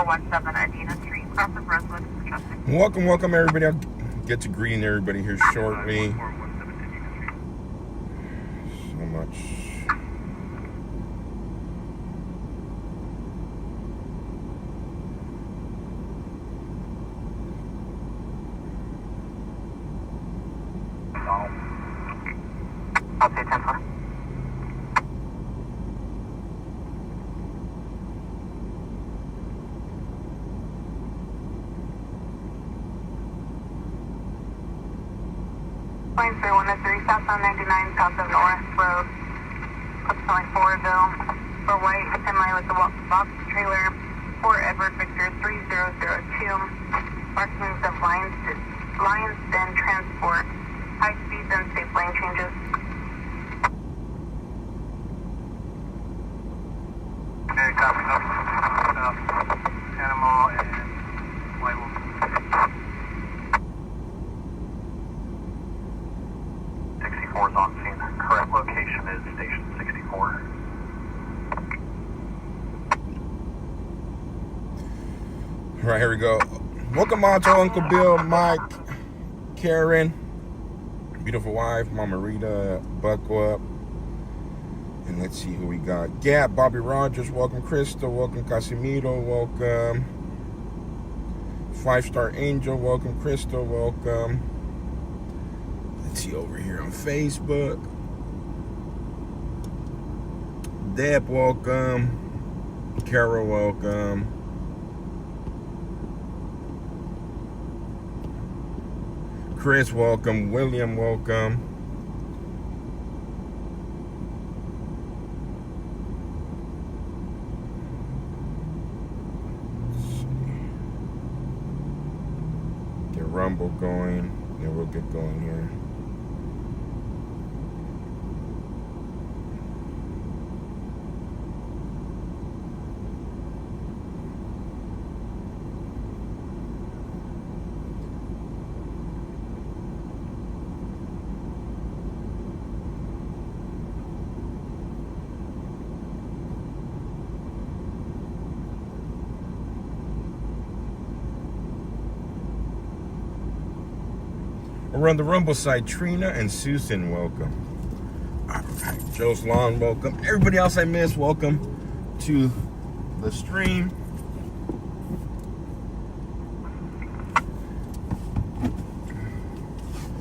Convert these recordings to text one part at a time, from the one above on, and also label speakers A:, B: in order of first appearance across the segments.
A: 417 Adina Street, Crawford, Rosewood, Trusting.
B: Welcome everybody. I'll get to greeting everybody here shortly. So much.
A: I'll say 10-4. Line 3103, southbound 99, south of North Road. Clips line Forville. For white, semi with the box trailer. 4 Edward Victor 3002. Markings of lines then transport. High speeds and safe lane changes. Okay, copy. Panama and Whitewood. 64 is on scene. Correct location is station 64.
B: All right, here we go. Welcome on to Uncle Bill, Mike, Karen, beautiful wife, Mama Rita, Buckle Up. And let's see who we got. Gap, Bobby Rogers, welcome. Crystal, welcome. Casimiro, welcome. 5-Star Angel, welcome. Crystal, welcome. Let's see over here on Facebook. Deb, welcome. Carol, welcome. Chris, welcome. William, welcome. Get Rumble going, then we'll get going here. We're on the Rumble side. Trina and Susan, welcome. All right, Joe's Lawn, welcome. Everybody else I missed, welcome to the stream.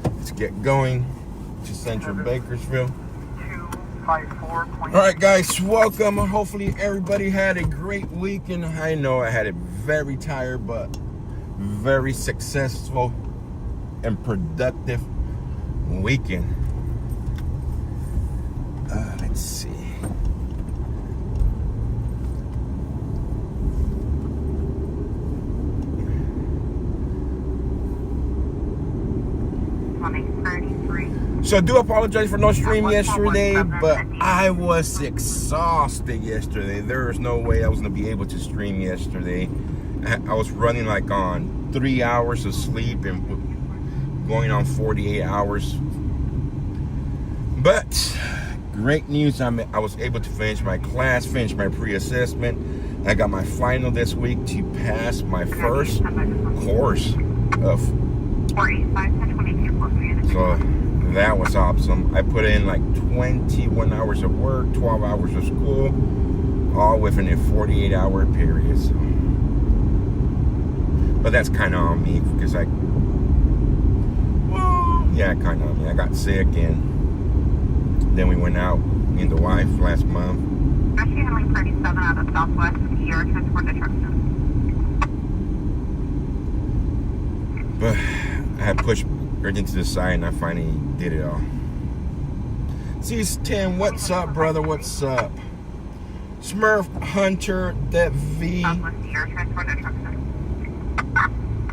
B: Let's get going to Central Bakersfield.
A: 254.
B: All right, guys, welcome. Hopefully everybody had a great weekend. I know I had a very tired but very successful and productive weekend. Let's see. So I do apologize for no stream yesterday, but I was exhausted yesterday. There was no way I was gonna be able to stream yesterday. I was running like on 3 hours of sleep and going on 48 hours. But great news, I was able to finish my class, finish my pre-assessment. I got my final this week to pass my first course of. So that was awesome. I put in like 21 hours of work, 12 hours of school, all within a 48-hour period. So. But that's kind of on me because kind of on me. I got sick and then we went out, me and the wife, last month.
A: Actually handling 37 out of Southwest here, transport destruction.
B: But I had pushed everything to the side and I finally did it all. C10, what's up, brother? What's up? Smurf Hunter, that V.
A: Southwest here, transport destruction.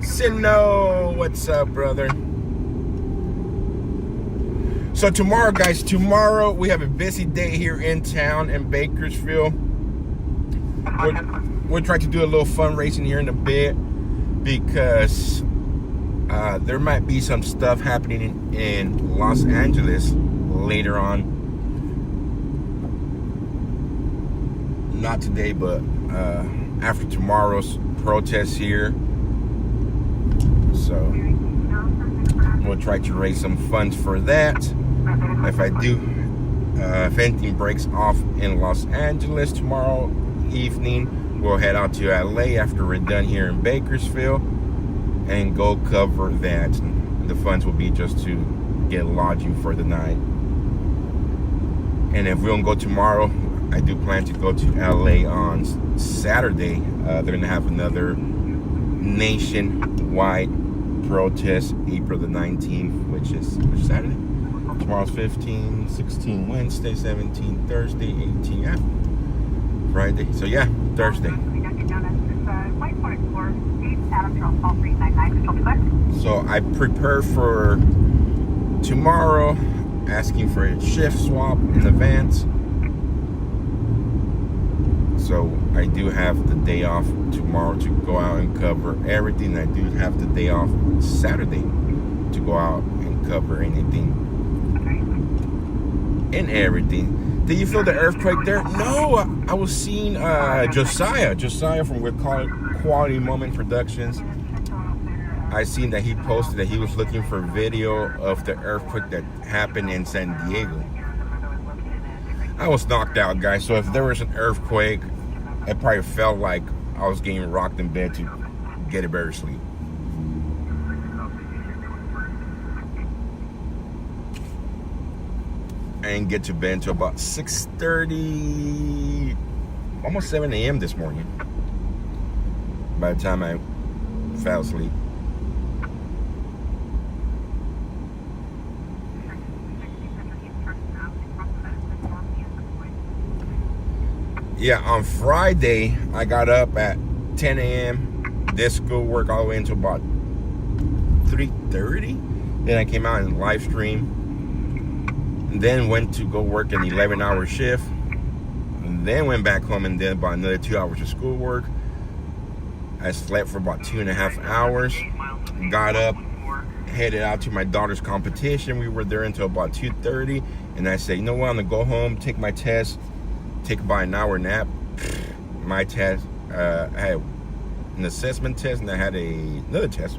B: Sino, what's up, brother? So tomorrow, guys, we have a busy day here in town in Bakersfield. We're trying to do a little fundraising here in a bit because there might be some stuff happening in Los Angeles later on. Not today, but after tomorrow's protest here. So we'll try to raise some funds for that. If anything breaks off in Los Angeles tomorrow evening, we'll head out to LA after we're done here in Bakersfield and go cover that. The funds will be just to get lodging for the night. And if we don't go tomorrow, I do plan to go to LA on Saturday. They're going to have another nationwide protest, April the 19th, which is Saturday. Tomorrow's 15, 16, Wednesday, 17, Thursday, 18, yeah. Friday. So yeah, Thursday. So I prepare for tomorrow, asking for a shift swap in advance. So I do have the day off tomorrow to go out and cover everything. I do have the day off Saturday to go out and cover anything and everything. Did you feel the earthquake there? No, I was seeing Josiah from Quality Moment Productions. I seen that he posted that he was looking for video of the earthquake that happened in San Diego. I was knocked out, guys. So if there was an earthquake, it probably felt like I was getting rocked in bed to get a better sleep. I didn't get to bed until about 6:30, almost 7 a.m. this morning. By the time I fell asleep. Yeah, on Friday, I got up at 10 a.m., did school work all the way until about 3:30. Then I came out and live stream. And then went to go work an 11-hour shift. And then went back home and did about another 2 hours of school work. I slept for about 2.5 hours. Got up, headed out to my daughter's competition. We were there until about 2:30. And I said, you know what, I'm going to go home, take my test, take about an hour nap. My test, I had an assessment test and I had another test.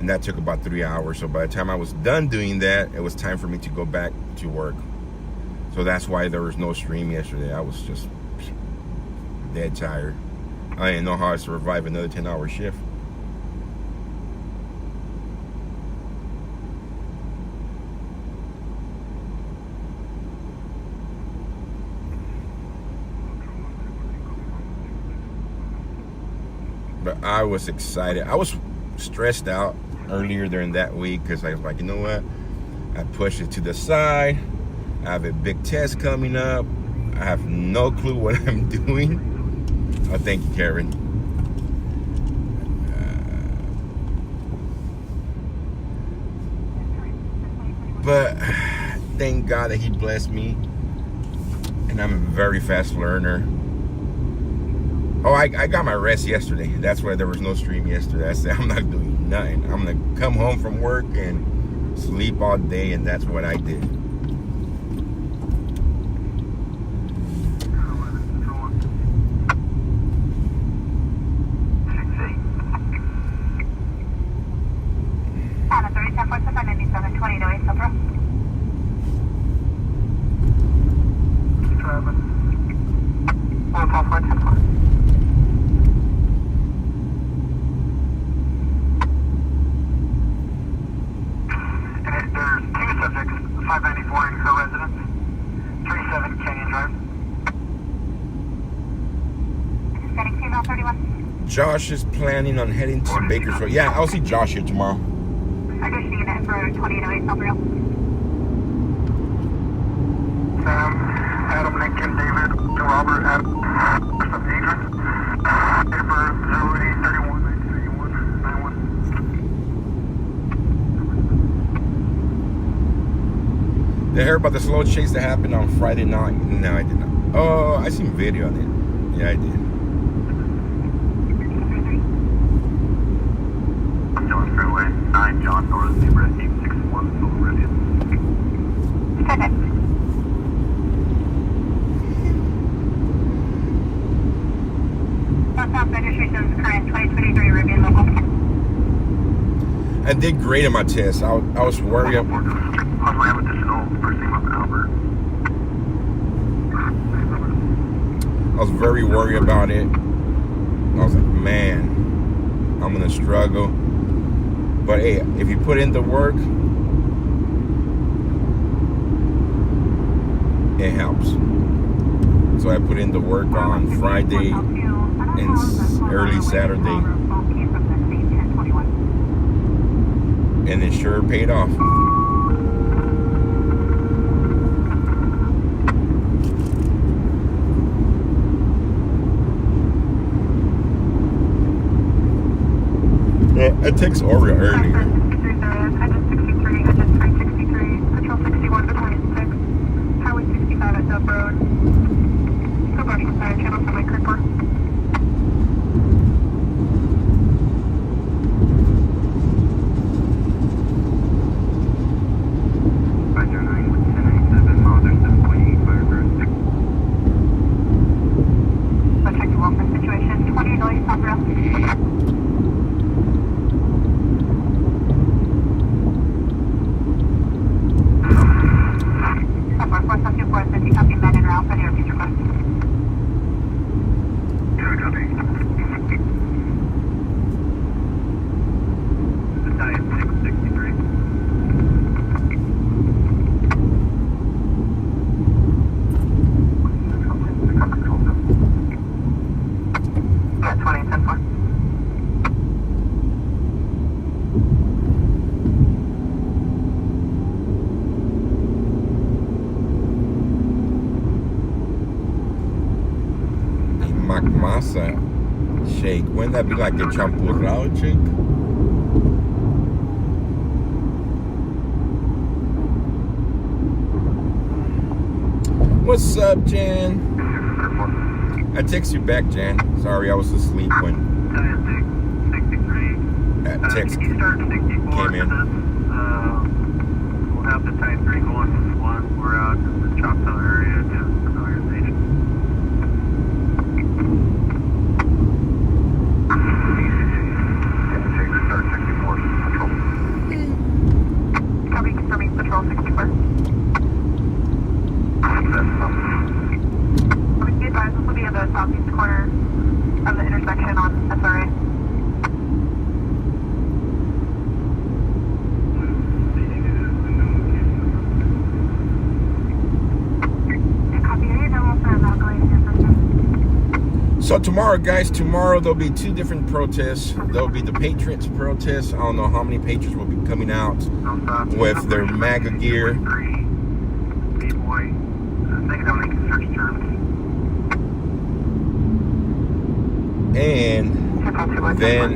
B: And that took about 3 hours. So by the time I was done doing that, it was time for me to go back to work. So that's why there was no stream yesterday. I was just dead tired. I didn't know how I survive another 10-hour shift. But I was excited. I was stressed out earlier during that week because I was like, you know what? I pushed it to the side. I have a big test coming up. I have no clue what I'm doing. Oh, thank you, Karen. But thank God that he blessed me. And I'm a very fast learner. Oh, I got my rest yesterday. That's why there was no stream yesterday. I said, I'm not doing nothing. I'm going to come home from work and sleep all day, and that's what I did. Josh is planning on heading to Bakersfield. Yeah, I'll see Josh here tomorrow.
A: I just seen it for 2808 Southfield. Sam, Adam, Lincoln, David, Robert, Adam, Adrian. Paper 0831 91.
B: Did you hear about the slow chase that happened on Friday night? No, I did not. Oh, I seen video on it. Yeah, I did.
A: Freeway 9 John North, Zebra 861, Silver Meridian. Okay.
B: I did great on my test. I was worried. I was very worried about it. I was like, man, I'm gonna struggle. But hey, if you put in the work, it helps. So I put in the work on Friday and early Saturday, and it sure paid off. I text Aura earlier. Masa shake. Wouldn't that be like a champurrado shake? What's up, Jan? I text you back, Jan. Sorry, I was asleep when that text came in.
C: We'll have the Type 3 going with one. We're out in the Choctaw area doing familiarization.
A: Copy, confirming Patrol 64. Please be advised, this will be in the southeast corner of the intersection on SRA.
B: So tomorrow, guys, there'll be two different protests. There'll be the Patriots protest. I don't know how many Patriots will be coming out with their MAGA gear. And then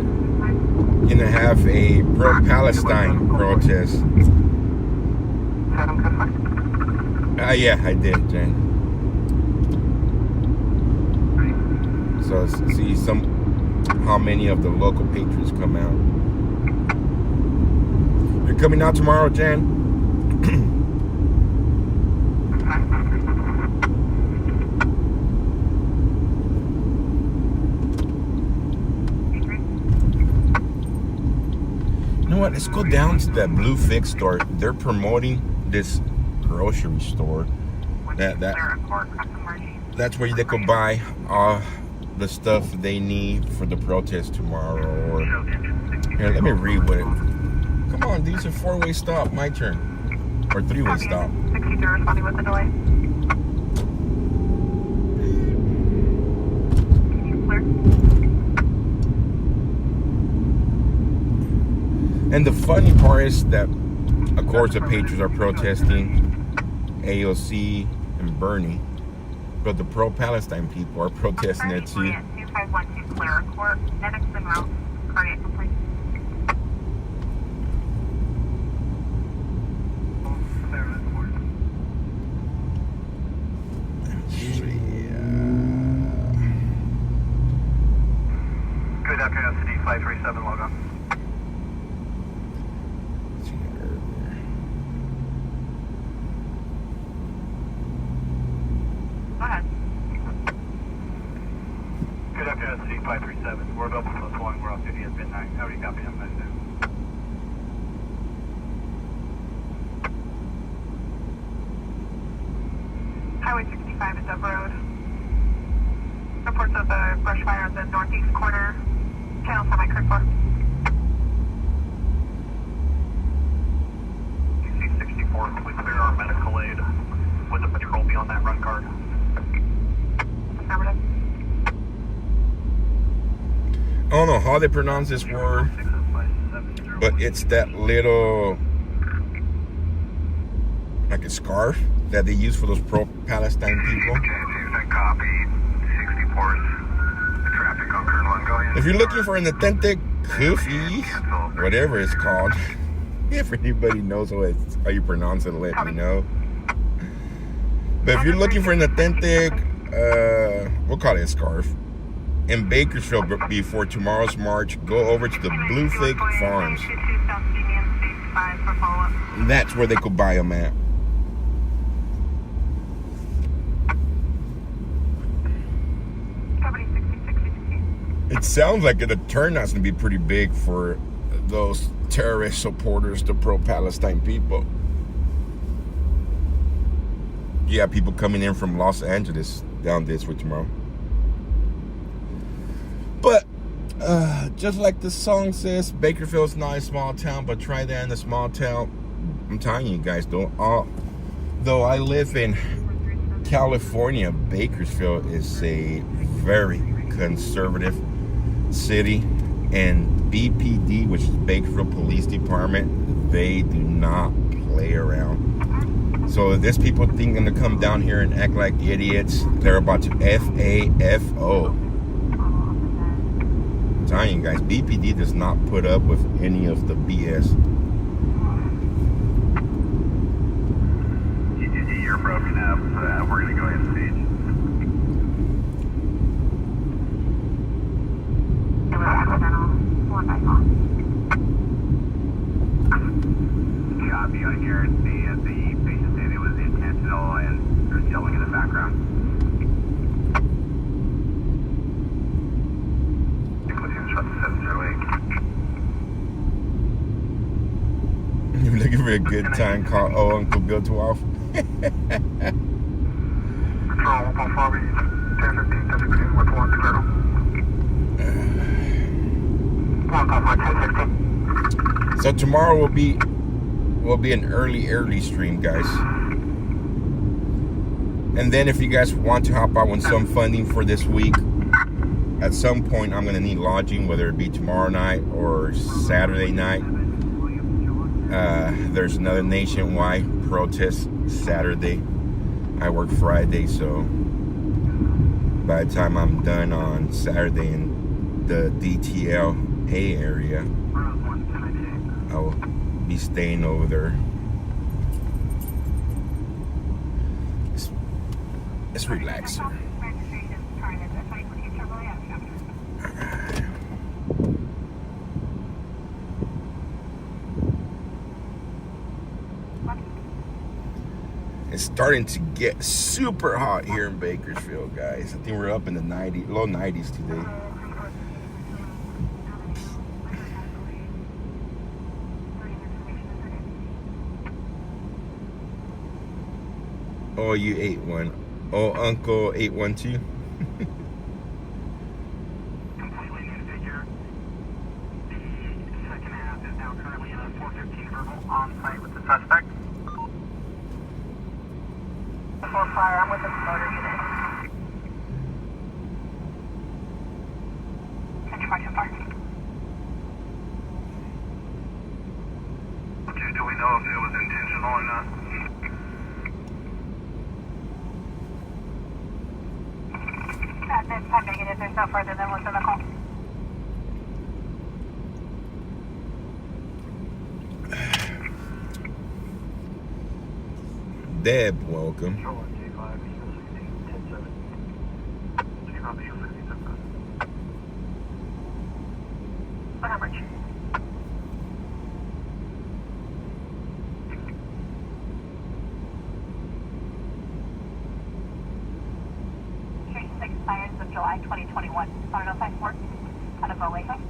B: you're gonna have a pro-Palestine protest. Yeah, I did, Jane. So see how many of the local patriots come out. You're coming out tomorrow, Jan? You know what? Let's go down to that Blue Fix store. They're promoting this grocery store. That's where they could buy the stuff they need for the protest tomorrow. Or here, let me read what it. Come on, these are four-way stop. My turn, or three-way stop.
A: 63 responding with a delay. Clear.
B: And the funny part is that, of course, the Patriots are protesting, AOC and Bernie. But the pro-Palestine people are protesting it too.
A: 2512 clear. Court, medics en route. Cardiac complete.
C: Good afternoon, SD 537, log on.
A: Go ahead.
C: Good afternoon, SD 537. We're available +1. We're on duty at midnight.
A: 5 at Dove Road. Reports of a brush fire at the northeast corner. Channel for my crew 4.
C: DC-64, we clear our medical aid. Would the patrol be on that run card?
A: Affirmative.
B: I don't know how they pronounce this word, but it's that little, like a scarf that they use for those pro-Palestine people.
C: Copy. 64th. The traffic on Colonel Ongoing.
B: If you're looking for an authentic kufi, whatever it's called, if anybody knows how you pronounce it, let me know. But if you're looking for an authentic, we'll call it a scarf, in Bakersfield before tomorrow's march, go over to the Bluefield Farms. That's where they could buy them at. It sounds like the turnout's gonna be pretty big for those terrorist supporters, the pro-Palestine people. You have people coming in from Los Angeles down this way tomorrow. But just like the song says, Bakersfield's not a small town, but try that in a small town. I'm telling you guys, though I live in California, Bakersfield is a very conservative city, and BPD, which is Bakersfield Police Department, they do not play around. So if there's people thinking to come down here and act like idiots, they're about to FAFO. I'm telling you guys, BPD does not put up with any of the BS.
C: You're broken up. We're going to go ahead and siege. Copy. I hear the patient said it was intentional and there's yelling in the background.
B: You're looking for a good time, call Uncle Bill 12.
C: Patrol 145, 1015, 1016, with 1 to Colonel. 155, 1016.
B: So tomorrow will be an early stream, guys. And then if you guys want to hop out on some funding for this week, at some point I'm gonna need lodging, whether it be tomorrow night or Saturday night. There's another nationwide protest Saturday. I work Friday, so by the time I'm done on Saturday in the DTLA area, I will be staying over there. It's relaxing. It's starting to get super hot here in Bakersfield, guys. I think we're up in the low 90s today. Oh, you ate one. Oh, Uncle ate one too.
C: Completely new figure. The second half is now currently in a 415 verbal on site with the suspect.
A: Before fire, I'm with the motor unit. Introduction park.
C: Do we know if it was intentional or not?
A: At this time, negative. There's no further than what's in the call.
B: Deb, welcome.
A: Whatever. Here's expires of July 2021. 504 out of Oahu.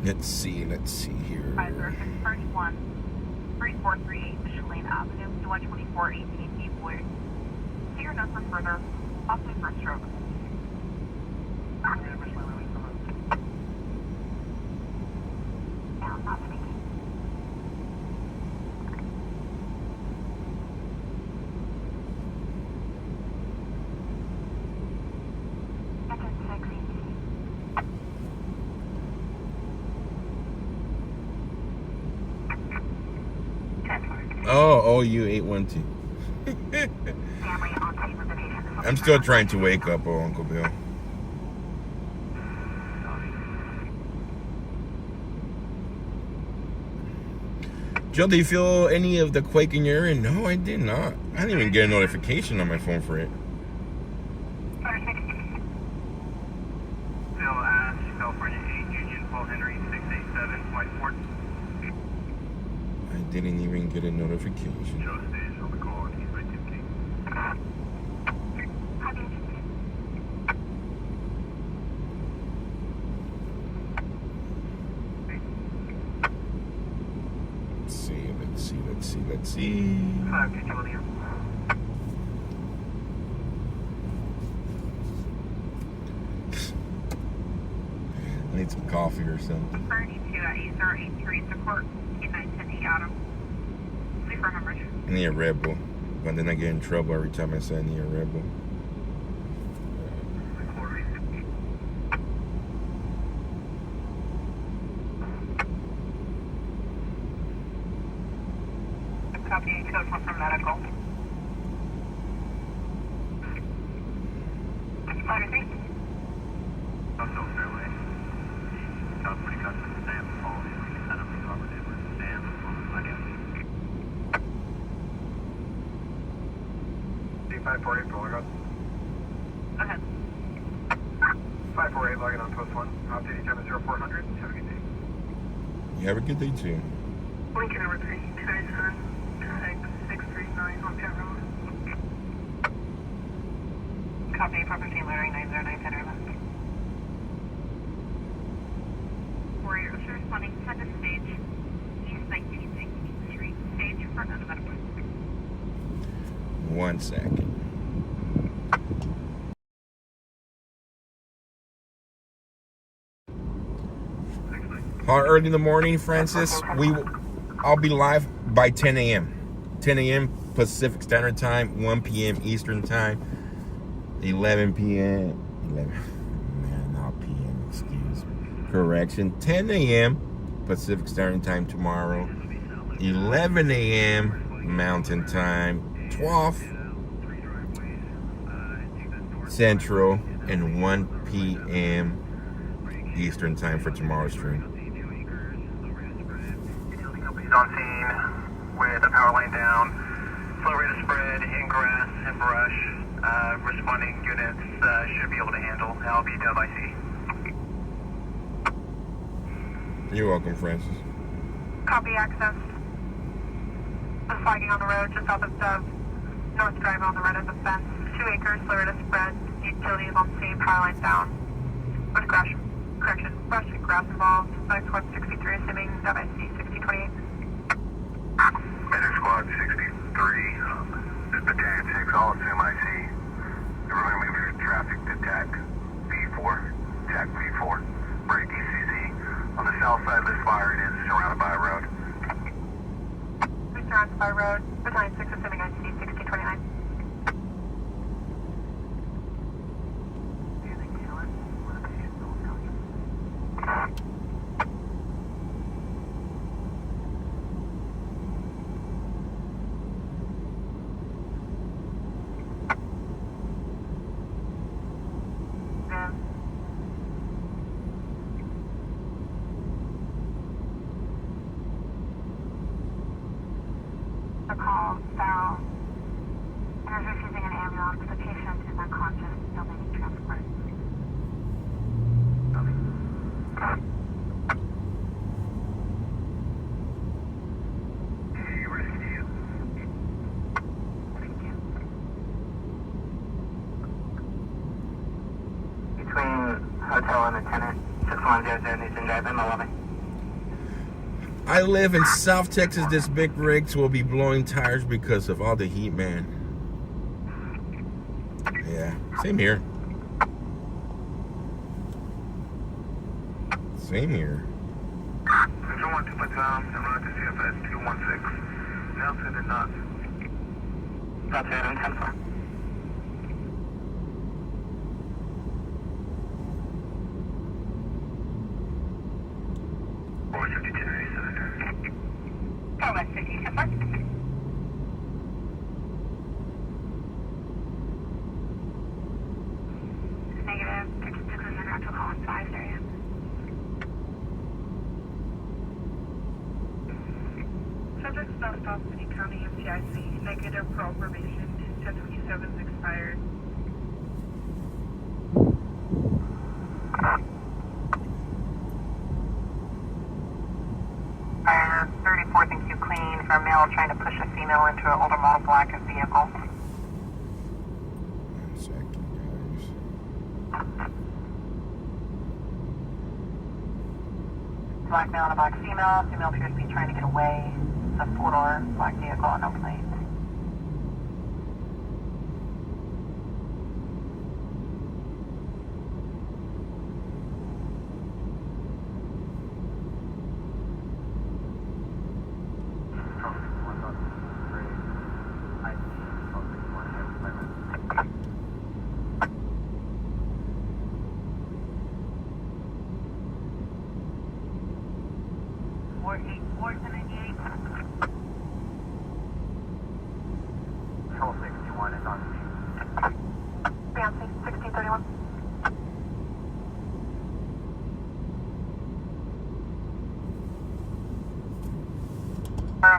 B: Let's see here.
A: 506 First 1, 3438 Michelin Avenue, U124 18 Boy. See your notes for further, possibly for a stroke. Yeah, I'm not speaking.
B: Oh, OU812. I'm still trying to wake up, Uncle Bill. Joe, do you feel any of the quake in your area? No, I did not. I didn't even get a notification on my phone for it.
C: Bill Ash, California 8 Union, Paul Henry 687, White Fort.
B: I didn't even get a notification.
C: Joe Stage on the call, and he's by 2K.
B: Let's see.
C: 5 Julia.
B: I need some coffee or something.
A: 32 at 8083 support 8910 Adam. Please remember.
B: I need a Red Bull, but then I get in trouble every time I say I need a Red Bull.
A: Copy, code from medical.
C: Also, fairway. California Custom Sam Paul Henry, set up the operative with Sam on D548 for lookout.
A: Go ahead.
C: 548 logging on post 1. Update time is 0400. Have a good day.
B: You have a good day too.
A: Lincoln number 3, 297, 639 on Pet Road. Copy, property Larry 909 Center left. Warrior, Osher responding to the stage, East 19th Street, stage front of the medical.
B: 1 second. How early in the morning, Francis? I'll be live by 10 a.m. 10 a.m. Pacific Standard Time, 1 p.m. Eastern Time, 11 p.m. 11, man, not p.m. Excuse me. Correction. 10 a.m. Pacific Standard Time tomorrow, 11 a.m. Mountain Time, 12 Central, and 1 p.m. Eastern Time for tomorrow's stream.
C: He's on scene with the power line down, flow rate of spread in grass and brush. Responding units should be able to handle. I'll be done by sea.
B: You're welcome, Francis.
A: Copy access. I'm flagging on the road just south of Dove. North Drive on the right of the fence. 2 acres, flow rate of spread. Utilities on scene, power line down. With brush and grass involved. Next 163, assuming Dove IC 6028.
C: Medic Squad 63. This is Battalion 6. I'll assume I see. Everyone moving traffic to TAC V4. TAC V4. Break ECC. On the south side of this fire, it is surrounded by a road.
A: We surrounded by road. Battalion 6, assuming I see 6029. The call, Farrell. And is refusing an ambulance. The patient is unconscious, still needing transport.
C: Rescue.
A: Thank you.
C: Between hotel and the tenant, 6100 Newton Drive, in my lobby.
B: I live in South Texas. This big rigs will be blowing tires because of all the heat, man. Yeah, same here. Same here.
C: Central 1 2 pounds and run to CFS 216. Nelson and Knox.
A: That's it, I'm 10-4.
C: Forward 5287.
A: Forward 52-4. Negative, 56 is in actual call in 5 area. Subject stopped off City County MTIC, negative parole probation, 1027 is expired. Fire 34th and Q clean for a male trying to push a female into an older model black vehicle.
B: One second, guys.
A: Black male and a black female. Female appears to be trying to get away. It's a 4-door black vehicle and no plate.
C: Control 61 is on scene.
A: Fancy, 1631.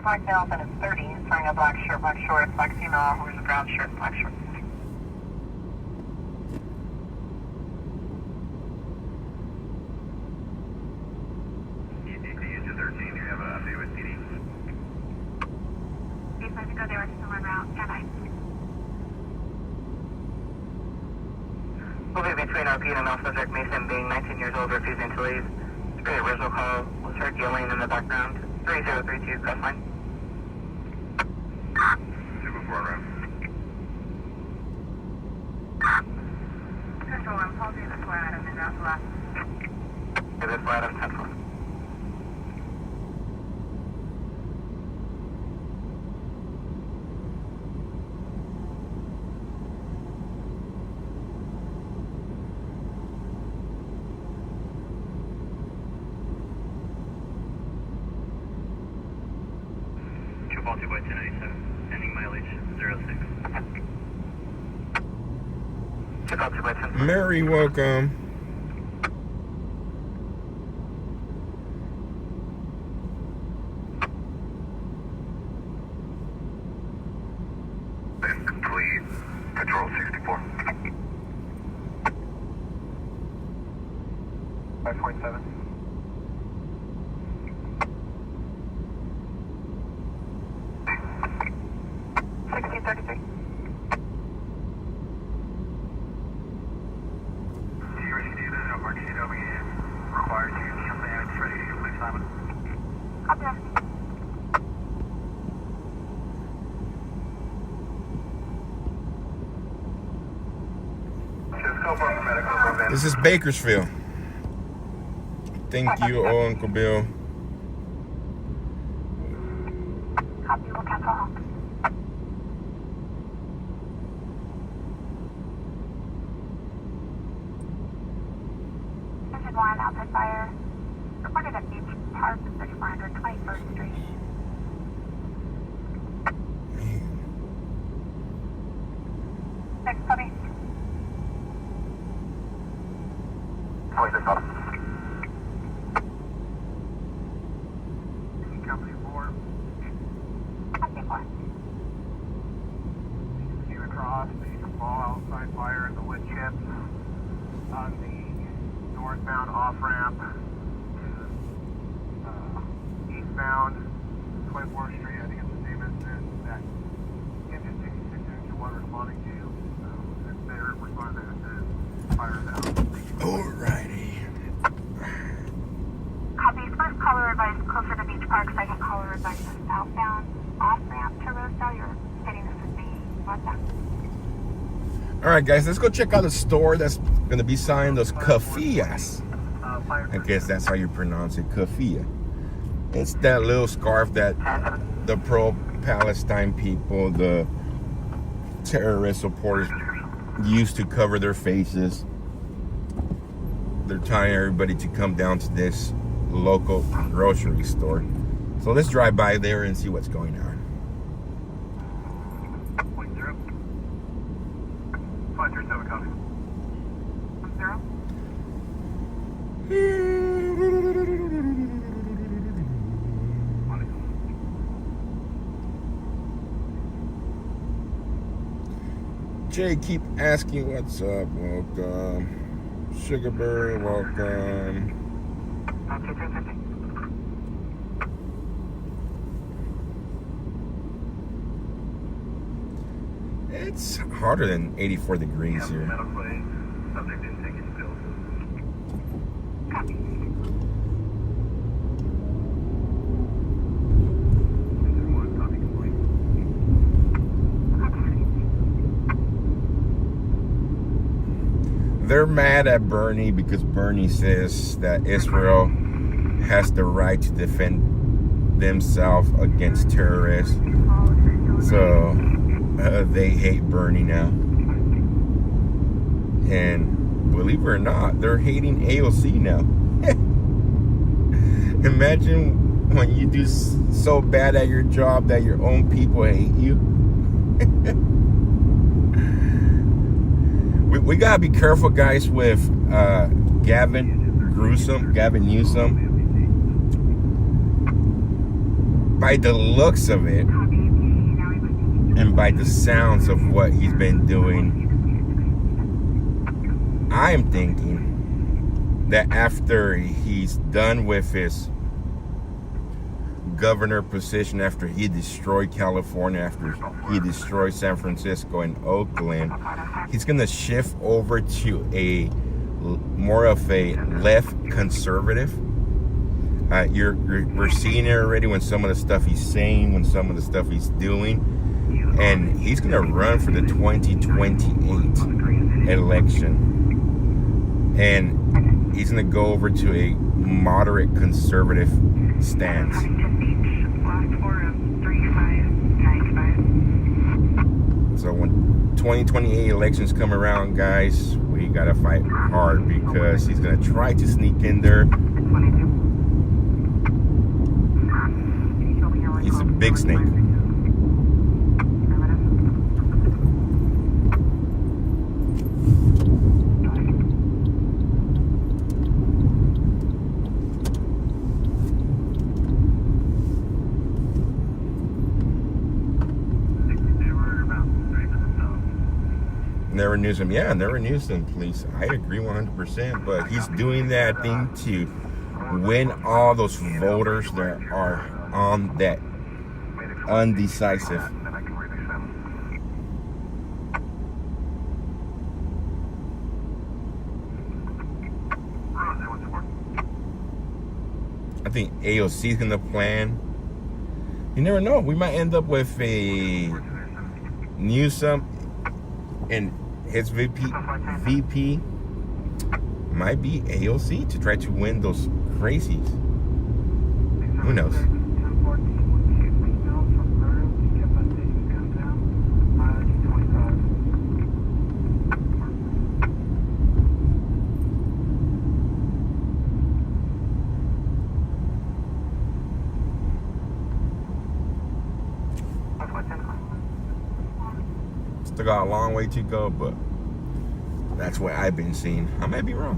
A: Black male in his 30s, wearing a black shirt, black shorts, black female wears a brown shirt, black shorts.
C: User 13, you have an update with PD.
A: These guys go there, still en route, and I. Moving between RP and a male subject, Mason being 19 years old, refusing to leave. The original call was heard yelling in the background. 3032, press line.
C: 204 round.
A: Control, I'm holding this flat item and out left.
C: Give this flat item 10-4. Ball 2 by 1087, ending mileage 06. Check out 2 by 10.
B: Mary, welcome.
C: Then complete. Control 64. 5.7.
B: This is Bakersfield. Thank you, Uncle Bill.
A: Copy, we'll cancel home. This is one outside fire. Reported at Beach Park, 3400 21st Street. Next, copy.
C: Company 4.
A: Company 4.
C: Came across the small outside fire in the wood chips on the northbound off-ramp to eastbound 24th Street. I think it's the same as that engine 66 engine one responding to. If they're responding to fire down.
B: Alrighty.
A: Copy. First caller advised closer to Beach Park second caller advises southbound off ramp to Rosedale. You're hitting the 50 northbound.
B: All right, guys, let's go check out a store that's going to be selling those kafiyas. I guess that's how you pronounce it, kafia. It's that little scarf that the pro-Palestine people, the terrorist supporters, use to cover their faces. They're telling everybody to come down to this local grocery store. So let's drive by there and see what's going on.
C: 537 copy.
A: 0.
B: Jay, keep asking what's up. Welcome. Sugarbird, welcome. It's hotter than 84 degrees here.
C: Subject didn't take any pills.
B: They're mad at Bernie because Bernie says that Israel has the right to defend themselves against terrorists. So they hate Bernie now. And believe it or not, they're hating AOC now. Imagine when you do so bad at your job that your own people hate you. We gotta be careful, guys, with Gavin Newsom. By the looks of it, and by the sounds of what he's been doing, I'm thinking that after he's done with his governor position, after he destroyed California, after he destroyed San Francisco and Oakland, he's going to shift over to a more of a left conservative. We're seeing it already when some of the stuff he's saying, when some of the stuff he's doing, and he's going to run for the 2028 election. And he's going to go over to a moderate conservative stance. So when 2028 elections come around, guys, we got to fight hard because he's going to try to sneak in there. He's a big snake. Never Newsom, yeah, never Newsom, please. I agree 100%, but he's doing that thing to win all those voters that are on that undecisive. I think AOC is gonna plan. You never know. We might end up with a Newsom and his VP might be AOC to try to win those crazies. Who knows? Still got a long way to go, but that's what I've been seeing. I might be wrong.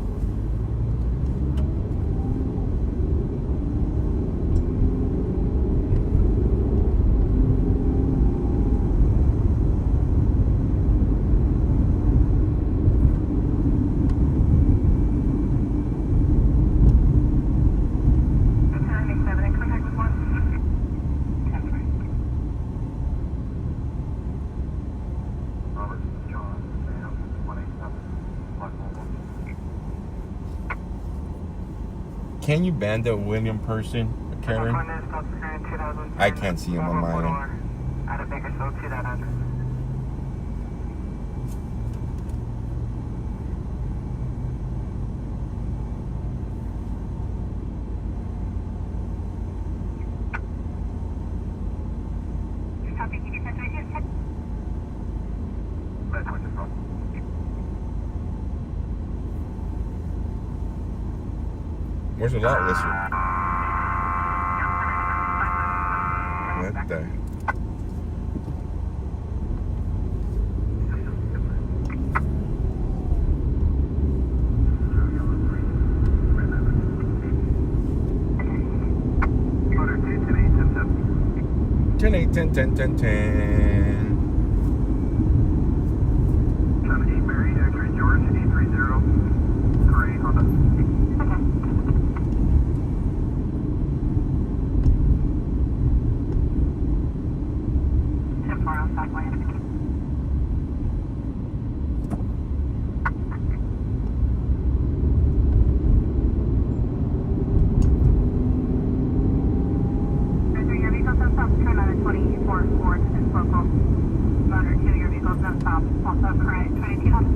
B: Can you ban the William person? Karen? I can't see him on my end.
A: Out of Bakersfield to that address. Copy, can you send me here?
B: Where's the lot lister? What the? Ten, 8, 10, 10, 10, 10.
C: Mary, X-ray George, 830. Gray, Honda.
A: Tip 4 on Southway. Your vehicles on south, turn on the 24 Ford is local. Motor 2, your vehicles on south, also current 22 Honda.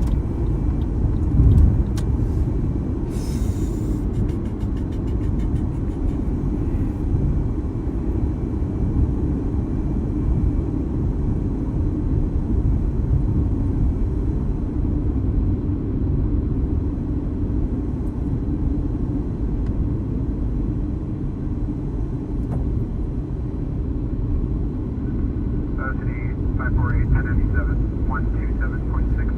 C: City 548 1097 127.6.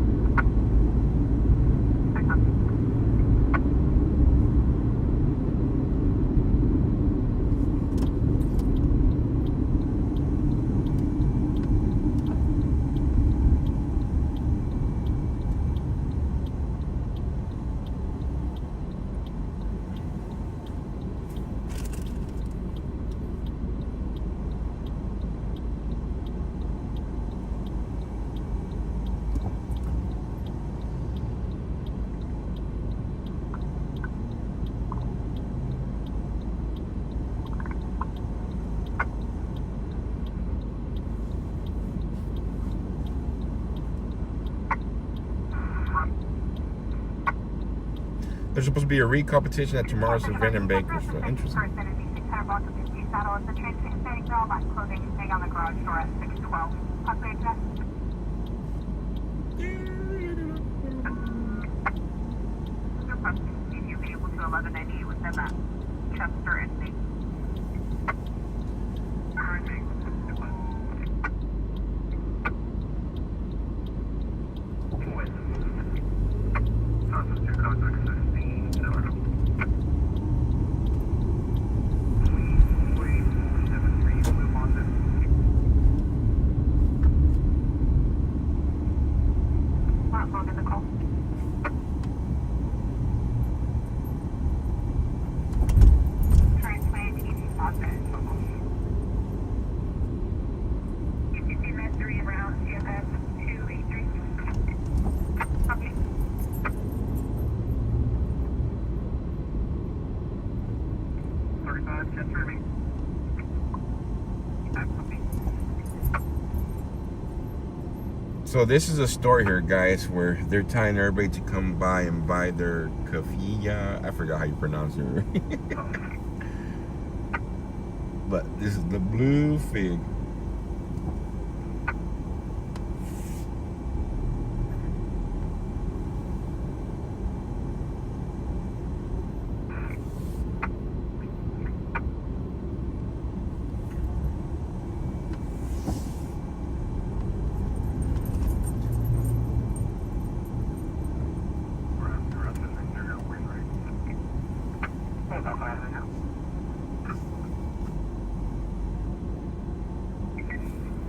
B: There's supposed to be a read competition at tomorrow's event in Bakersfield. Interesting.
A: First and 600 block of the saddle is the train standing girl, that clothing is staying on the garage door at 612. Possibly address. No problem. See if you'll be able to 1198 within that Chester and Nate. Look at the call. Try 20 positive. If you see that 3 around, you have 283. Copy.
B: So this is a store here, guys, where they're telling everybody to come by and buy their kafia. I forgot how you pronounce it. But this is the blue fig.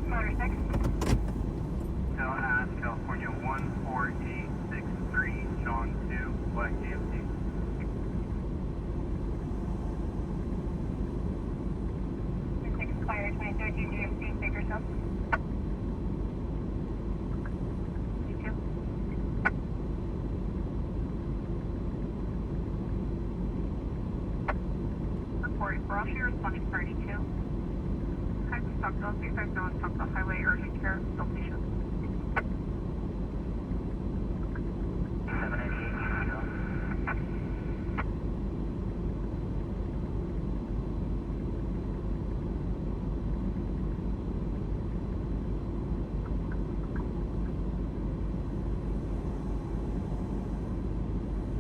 A: Motor 6.
C: California 14863, Sean 2, Black GMC.
A: Expired 2013 GMC Bakersfield. You too. Alright, we're off here responding 32. Hi, Stockville, 350 Stockville Highway, urgent care, location.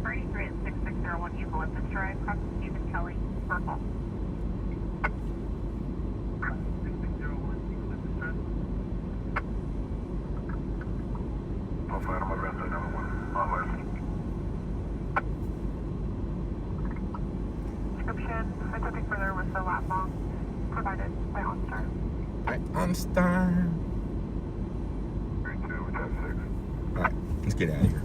A: 33 at 6601 Eucalyptus Drive, cross Stephen Kelly, purple. 6601 Eucalyptus Drive.
C: I'll find on my best side, number 1. On west.
A: Description, attempting further with the lap long provided by OnStar.
B: Alright, OnStar.
C: 32, we got 6.
B: Alright, let's get out of here.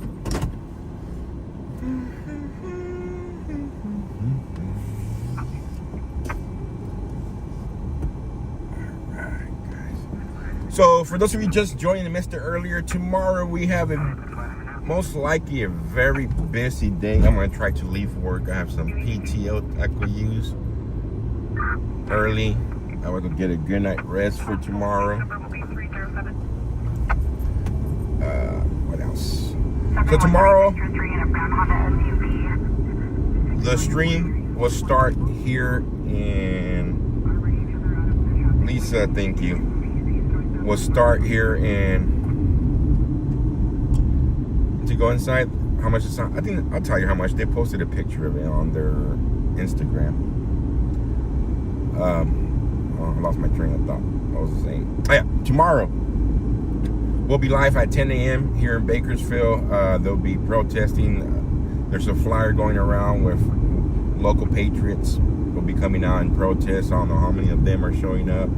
B: So, for those of you just joining and missed it earlier, tomorrow we have most likely a very busy day. I'm going to try to leave work. I have some PTO I could use early. I want to get a good night rest for tomorrow. What else? So tomorrow, the stream will start here in Lisa, thank you. We'll start here in to go inside. How much it's on? I think I'll tell you how much. They posted a picture of it on their Instagram. Oh, I lost my train of thought. What was I saying? Oh yeah, tomorrow we'll be live at 10 a.m. here in Bakersfield. They'll be protesting. There's a flyer going around with local patriots. Will be coming out and protest. I don't know how many of them are showing up.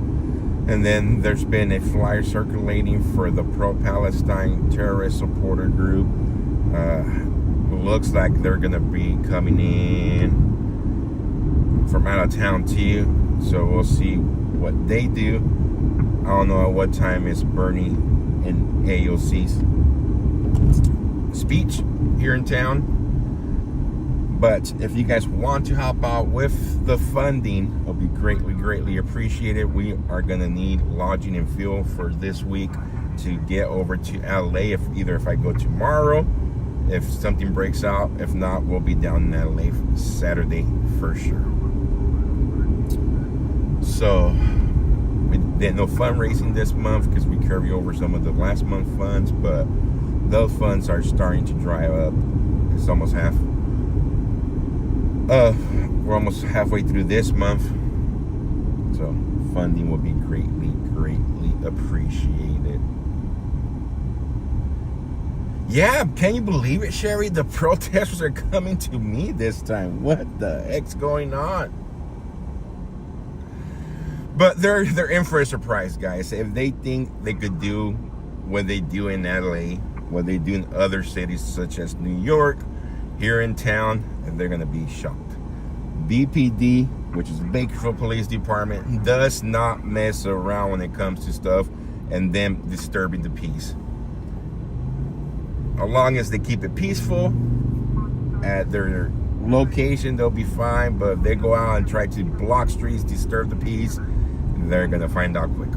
B: And then there's been a flyer circulating for the pro-Palestine terrorist supporter group. Looks like they're going to be coming in from out of town too. So we'll see what they do. I don't know at what time is Bernie and AOC's speech here in town. But if you guys want to help out with the funding, it'll be greatly appreciated. We are going to need lodging and fuel for this week to get over to LA. If I go tomorrow, if something breaks out. If not, we'll be down in LA Saturday for sure. So we did no fundraising this month because we carry over some of the last month funds, but those funds are starting to dry up. It's almost half. We're almost halfway through this month, so funding will be greatly appreciated. Yeah, can you believe it, Sherry? The protesters are coming to me this time. What the heck's going on? But they're in for a surprise, guys. If they think they could do what they do in LA, what they do in other cities such as New York, here in town, and they're gonna be shocked. BPD, which is Bakersfield Police Department, does not mess around when it comes to stuff and them disturbing the peace. As long as they keep it peaceful at their location, they'll be fine. But if they go out and try to block streets, disturb the peace, they're gonna find out quick.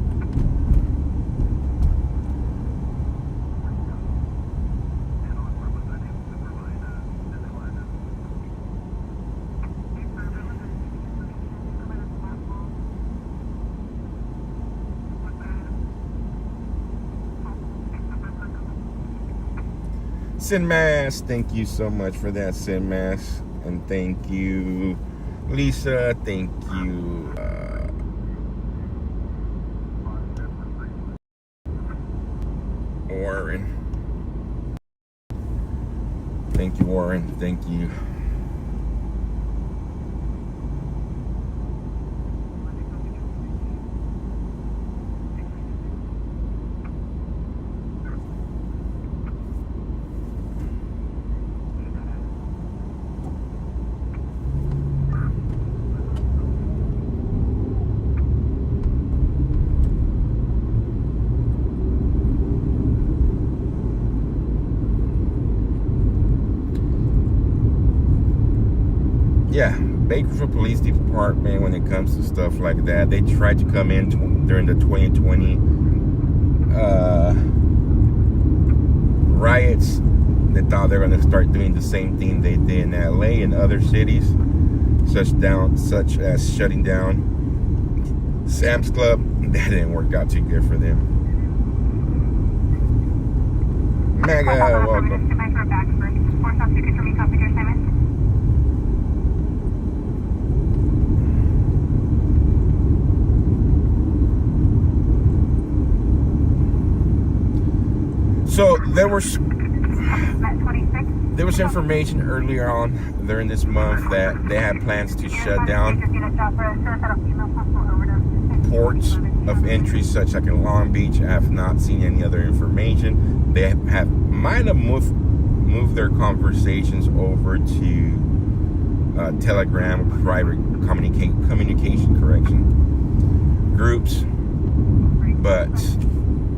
B: Sinmas, thank you so much for that, Sinmas. And thank you, Lisa. Thank you, Warren. Thank you, Warren. Thank you. yeah, Bakersfield Police Department, when it comes to stuff like that, they tried to come in during the 2020 riots. They thought they were going to start doing the same thing they did in LA and other cities, such as shutting down Sam's Club. That didn't work out too good for them. Mega, welcome. So there was information earlier on during this month that they had plans to shut down ports of entry, such like in Long Beach. I have not seen any other information. They might have moved their conversations over to Telegram, private communication groups, but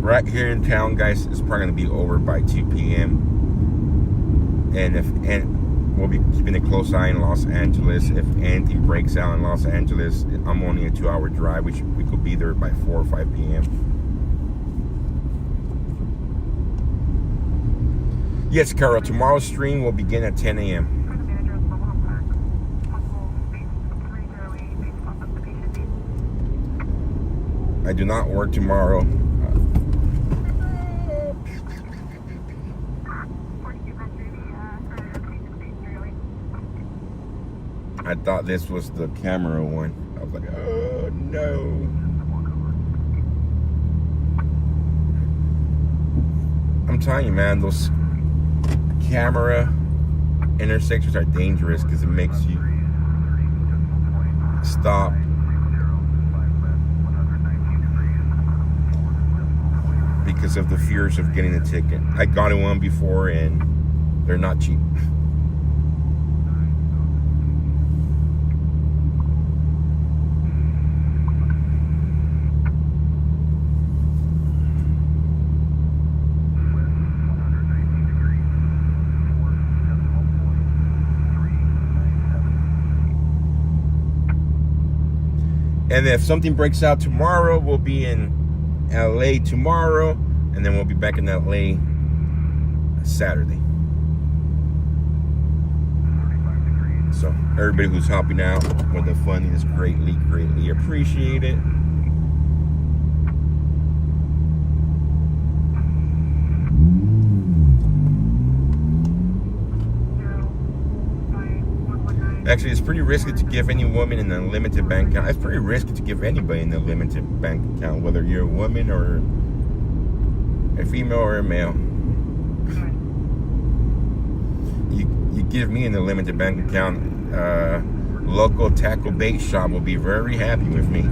B: right here in town, guys, it's probably going to be over by 2 p.m. And we'll be keeping a close eye in Los Angeles. If anything breaks out in Los Angeles, I'm only a 2-hour drive. We could be there by 4 or 5 p.m. Yes, Carol, tomorrow's stream will begin at 10 a.m. I do not work tomorrow. I thought this was the camera one. I was like, oh no. I'm telling you, man, those camera intersections are dangerous because it makes you stop. Because of the fears of getting a ticket. I got in one before and they're not cheap. And if something breaks out tomorrow, we'll be in LA tomorrow, and then we'll be back in LA Saturday. So everybody who's helping out with the funding is greatly appreciated. Actually, it's pretty risky to give any woman an unlimited bank account. It's pretty risky to give anybody an unlimited bank account, whether you're a woman or a female or a male. You give me an unlimited bank account, local tackle bait shop will be very happy with me.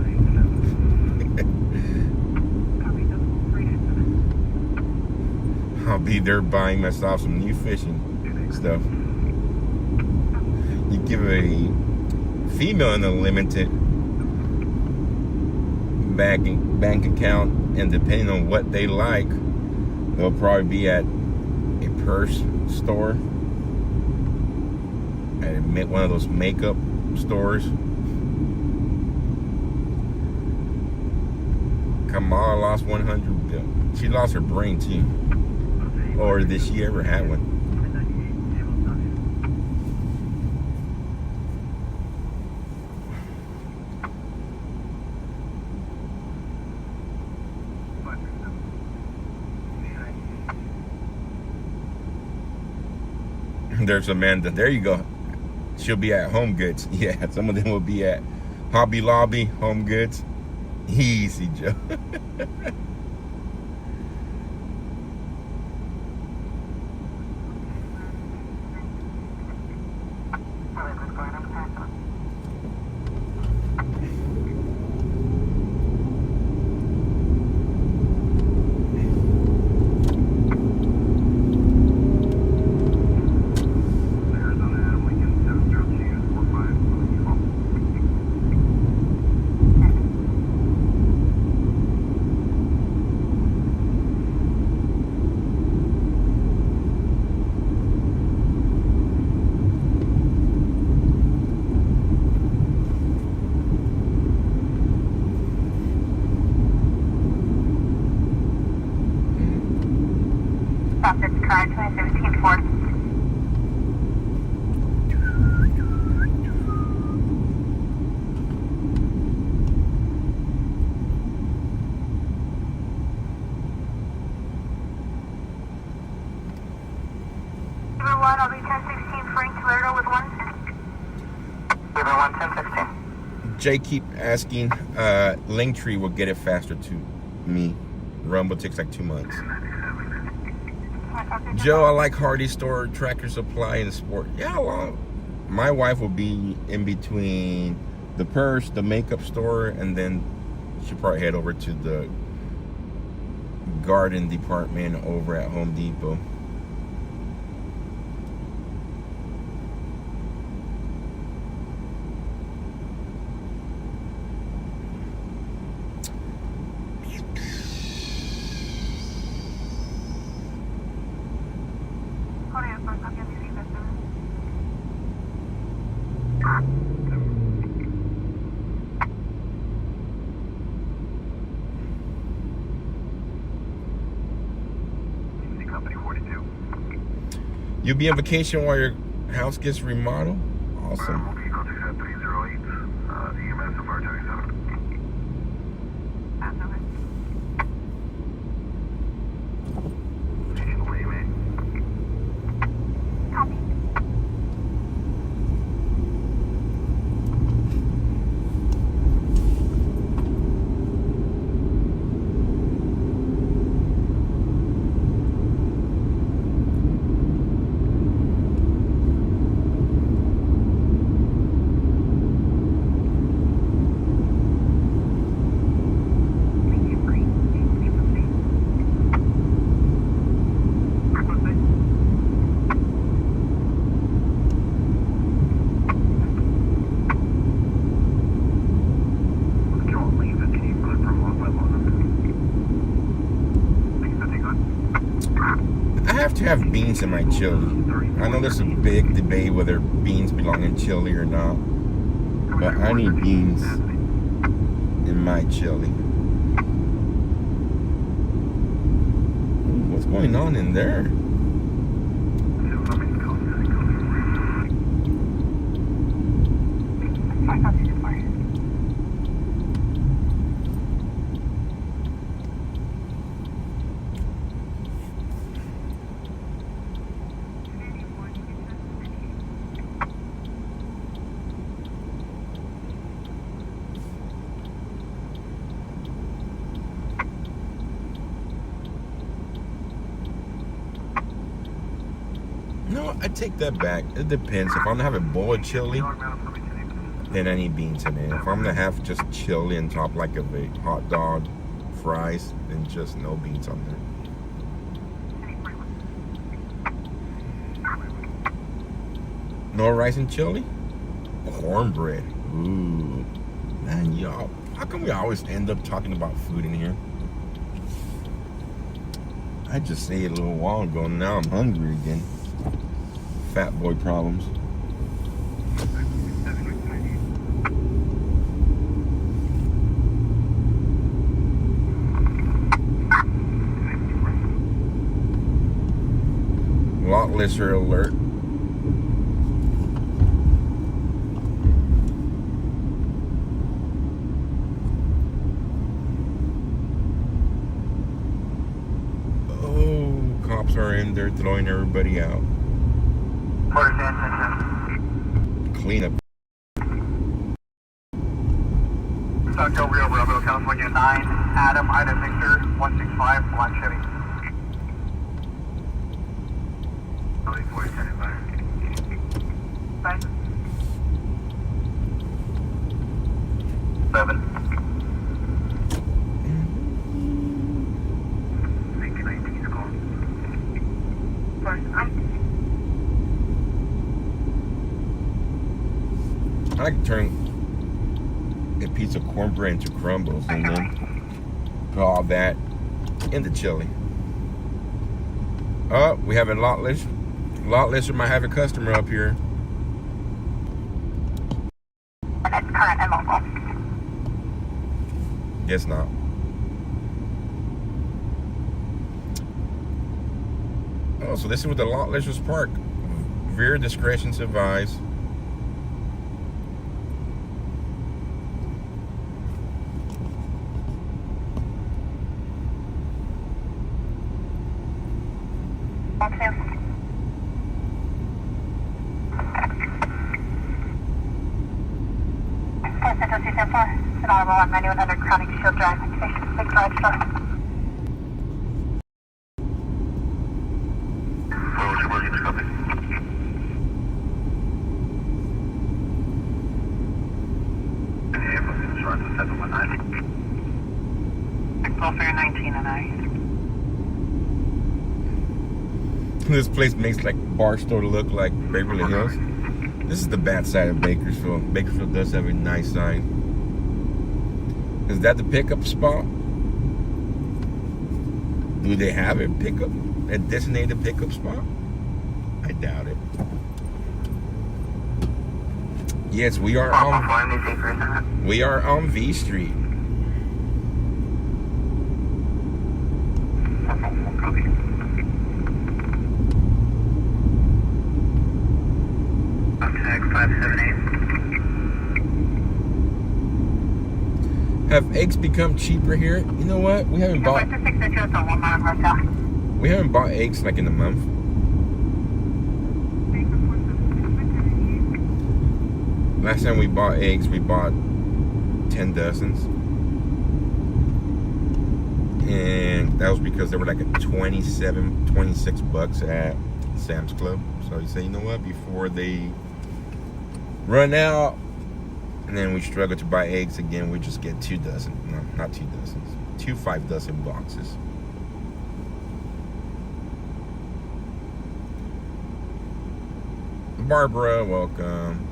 B: I'll be there buying myself some new fishing stuff. You give a female an unlimited bank account, and depending on what they like, they'll probably be at a purse store, at one of those makeup stores. Kamala lost 100. She lost her brain too. Or did she ever have one? There's Amanda. There you go. She'll be at Home Goods. Yeah, some of them will be at Hobby Lobby, Home Goods. Easy, Joe.
A: 71 1016.
B: Jay keep asking, Linktree will get it faster to me. Rumble takes like 2 months. Joe, I like Hardy Store, Tractor Supply, and Sport. Yeah, well, my wife will be in between the purse, the makeup store, and then she'll probably head over to the garden department over at Home Depot. You'll be on vacation while your house gets remodeled? Awesome. To have beans in my chili. I know there's a big debate whether beans belong in chili or not, but I need beans in my chili. Ooh, what's going on in there? No, I take that back. It depends. If I'm gonna have a bowl of chili, then I need beans in it. If I'm gonna have just chili on top like of a hot dog, fries, then just no beans on there. No rice and chili? Cornbread. Ooh. Man, y'all, how come we always end up talking about food in here? I just ate a little while ago, and now I'm hungry again. Fat boy problems. Lot lister alert. Oh, cops are in there throwing everybody out. Clean up.
A: Dr. Rio Bravo, California 9, Adam, Ida Victor, 165, Black Chevy. 7.
B: I like to turn a piece of cornbread into crumbles and then put all that in the chili. Oh, we have a lot lister. Lot lister might have a customer up here.
A: It's current and local.
B: Guess not. Oh, so this is what the lot listers park. Rear discretion's advised.
A: Central C-10-4. It's Honorable 19100 Crowning Shield Drive, Station 6 Drive Shore.
C: What was your emergency copy? The ambulance insurance is 719.
A: 6-19 and I.
B: This place makes like Barstow look like Beverly Hills. This is the bad side of Bakersfield. Bakersfield does have a nice sign. Is that the pickup spot? Do they have a designated pickup spot? I doubt it. Yes, we are on V Street. Have eggs become cheaper here? You know what? We haven't bought eggs like in a month. Last time we bought eggs, we bought 10 dozens. And that was because they were like at 26 bucks at Sam's Club. So you say, you know what? Before they run out, and then we struggle to buy eggs again, we just get 2 dozen. No, not 2 dozens. 2 5-dozen boxes. Barbara, welcome.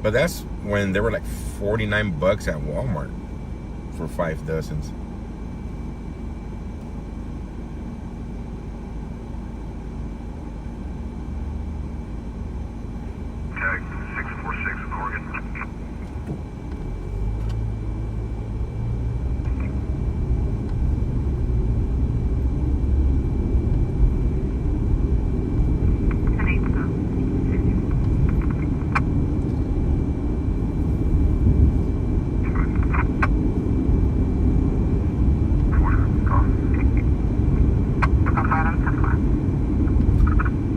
B: But that's when they were like 49 bucks at Walmart for 5 dozens.
C: Tag 646 Oregon.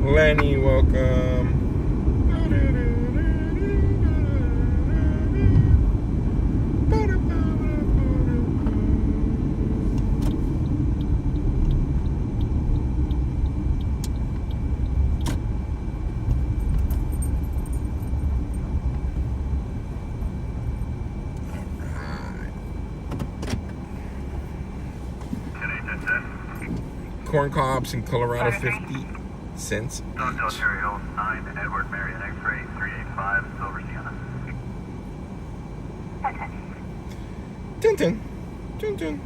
B: Lenny, welcome. Corn cobs in Colorado, 50 cents.
C: Hotel Cherry Hill 9 and Edward Marion X-ray 385 Silver Sienna.
B: Tintin. Tintin.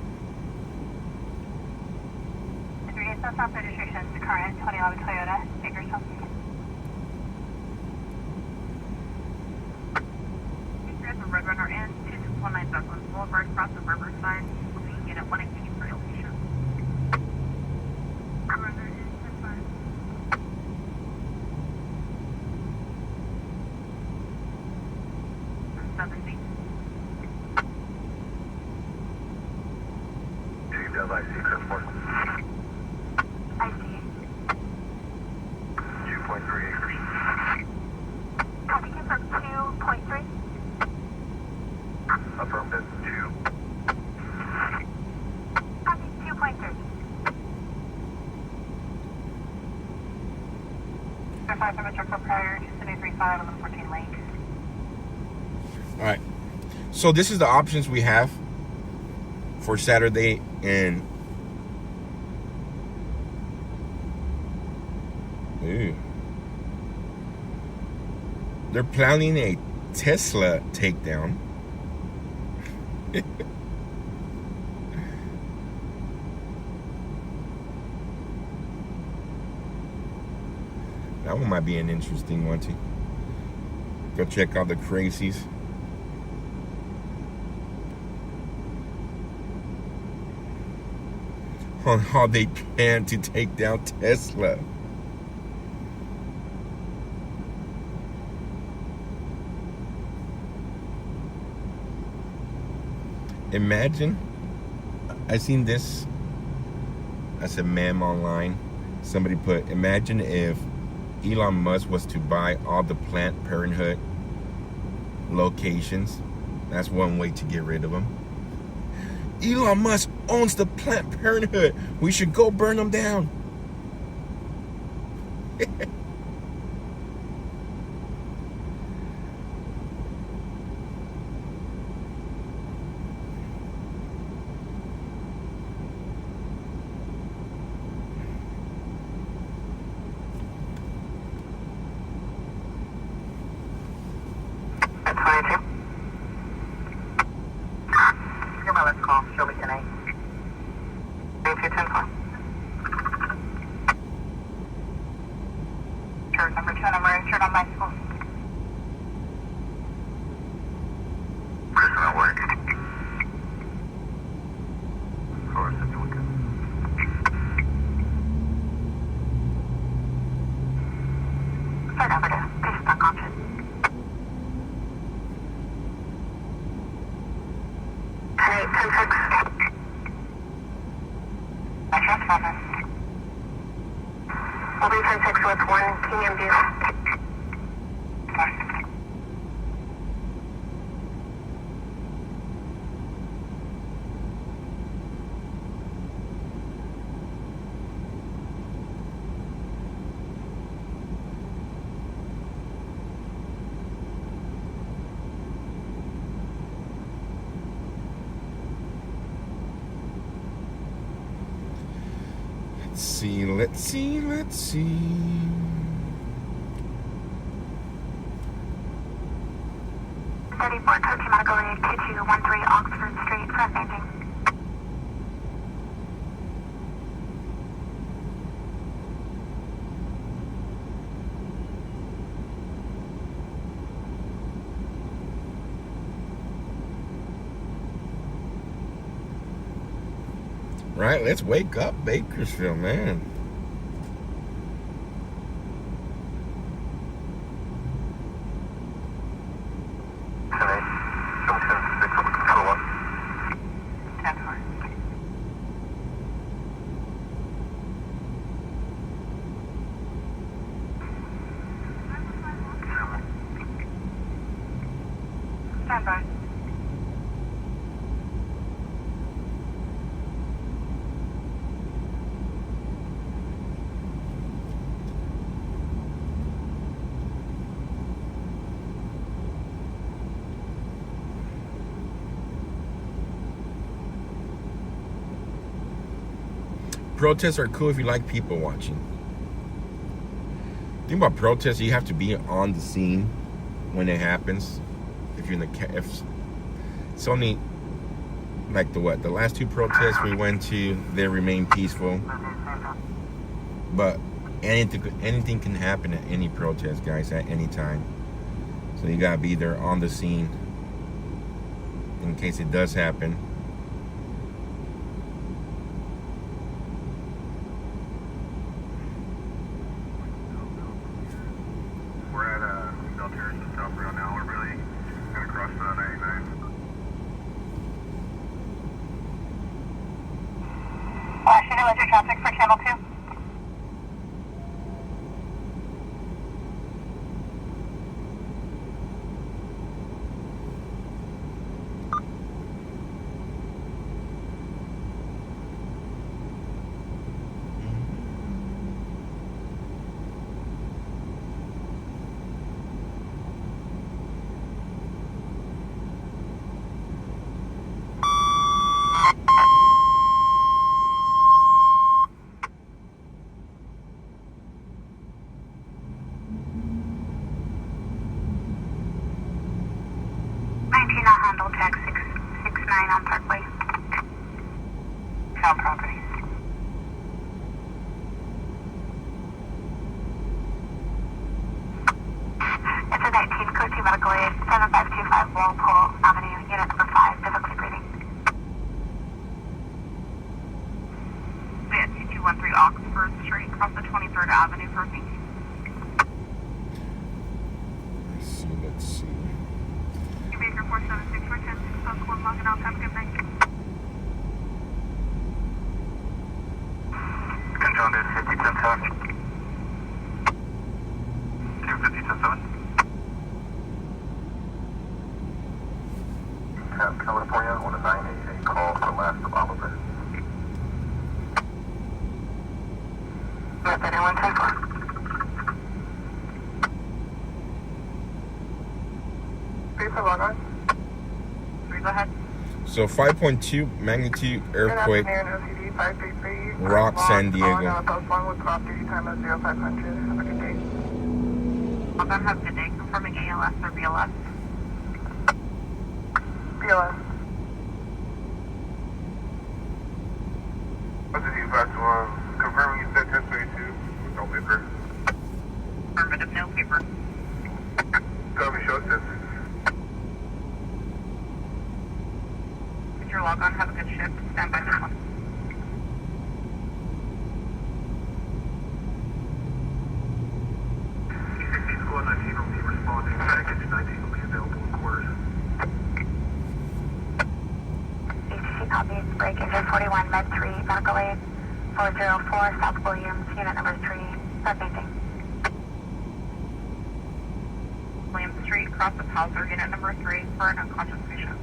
A: Stop registrations, current 2011 Toyota, Bakersfield. Red Runner Inn, 2219 Douglas Boulevard, across the Riverside. We'll be in at 118 for your location. Runner Inn, 70.
C: Details IC transport.
A: I see.
C: 2.3 acres.
A: Copy confirm 2.3.
C: Affirmative 2.
A: Copy 2.3. Verify from a truck for prior 2735 on the 14 lake.
B: Alright. So this is the options we have for Saturday, and they're planning a Tesla takedown. That one might be an interesting one too. Go check out the crazies. On how they plan to take down Tesla. Imagine, I seen this as a meme online. Somebody put, imagine if Elon Musk was to buy all the Planned Parenthood locations. That's one way to get rid of them. Elon Musk owns the Planned Parenthood. We should go burn them down.
A: Let's call. Show me tonight. 8210. Shirt number 2, number 8, shirt on bicycle.
C: Prison away. For us, it's wicked.
A: Shirt number 2, please stock option. We'll be 10-6 with 1 King and View.
B: Let's see.
A: 34 Coach Medical Aid 2213 Oxford Street, front banding.
B: Right, let's wake up Bakersfield, man.
A: Stand by.
B: Protests are cool if you like people watching. The thing about protests, you have to be on the scene when it happens. If you're in the if it's only like the last 2 protests we went to, they remained peaceful. But anything can happen at any protest, guys, at any time. So you gotta be there on the scene in case it does happen.
A: Flashing electric traffic for channel 2. Not handle tag 669 on Parkway. Sound property. It's a 19 Coach Medical Aid 7525 Walpole Avenue, unit number 5, difficulty breathing. Yeah, 2213 Oxford Street, across the 23rd Avenue, Percy.
B: Let's see.
A: Baker 476 for 10, South Long and I'll have a good night.
C: Control did 5010 250 7.
A: 3 for log on. 3, go ahead.
B: So 5.2 magnitude earthquake,
A: Good afternoon, OCD 533.
B: rocked San Diego.
A: Along with clock duty time of 0500. Have a good day. Log on, have a good day. Confirming ALS or BLS? BLS.
C: OCD 521, confirming you said 1022 with no paper.
A: Affirmative, no paper.
C: Tell me, show us.
A: Get your log on, have a good shift. Stand by this one.
C: E16 Squad 19 will be responding. Package 19 will be available in quarters.
A: HC copies, break engine 41, med 3, medical aid 404, South Williams, unit number 3, start painting. Williams Street, cross with Hauser, unit number 3, for an unconscious patient.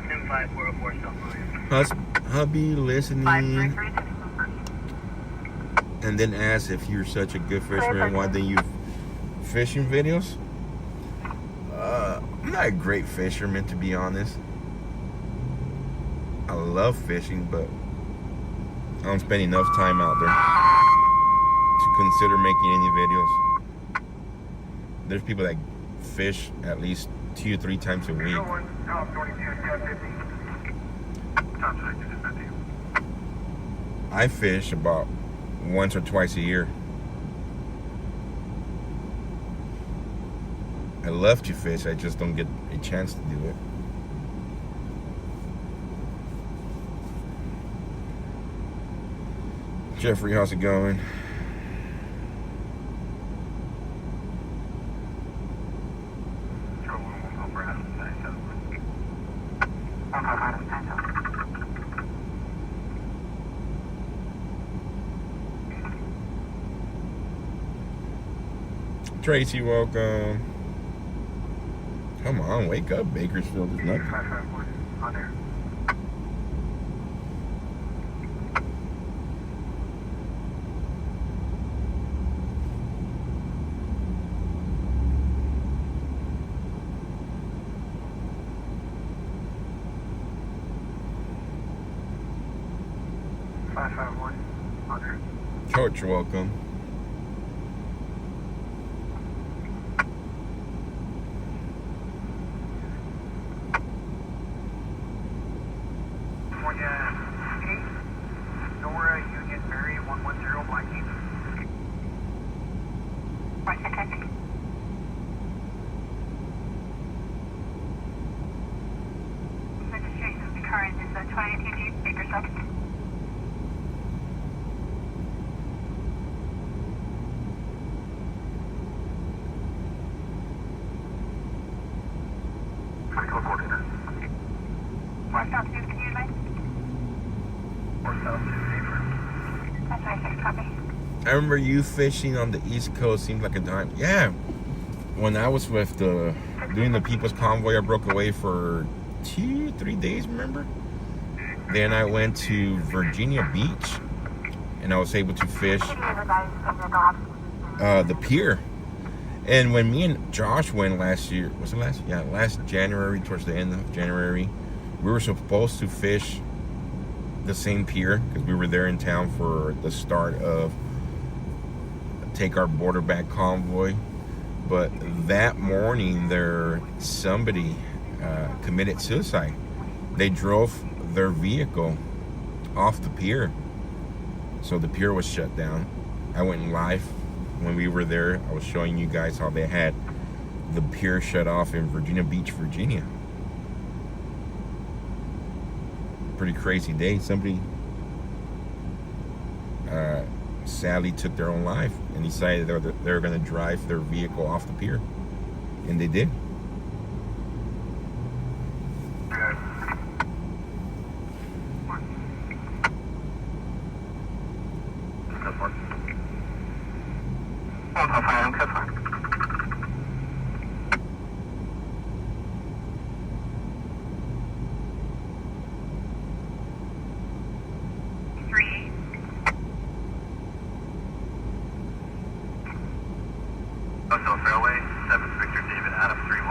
C: 10404 South Williams.
B: Hubby listening,
A: 533,
B: and then asks if you're such a good fisherman, why don't you fishing videos? I'm not a great fisherman, to be honest. I love fishing, but I don't spend enough time out there to consider making any videos. There's people that fish at least 2 or 3 times a week. I fish about once or twice a year. I love to fish, I just don't get a chance to do it. Jeffrey, how's it going? Tracy, welcome. Come on, wake up, Bakersfield. There's nothing.
C: 551 on there.
B: Coach, welcome.
A: Registration of the current is the 2018 Jeep Bakersfield. North altitude, can you line?
C: North altitude,
A: That's right, 6 copy.
B: I remember you fishing on the East Coast. Seems like a time. Yeah, when I was with doing the People's Convoy, I broke away for 2-3 days. Remember? Then I went to Virginia Beach, and I was able to fish the pier. And when me and Josh went last year, was it last? Yeah, last January, towards the end of January, we were supposed to fish the same pier because we were there in town for the start of Take Our Border Back convoy. But that morning, somebody committed suicide. They drove their vehicle off the pier, so the pier was shut down. I went live when we were there. I was showing you guys how they had the pier shut off in Virginia Beach, Virginia. Pretty crazy day. Somebody sadly took their own life and decided they were going to drive their vehicle off the pier, and they did.
C: Fairway, 7 Victor David Adams 3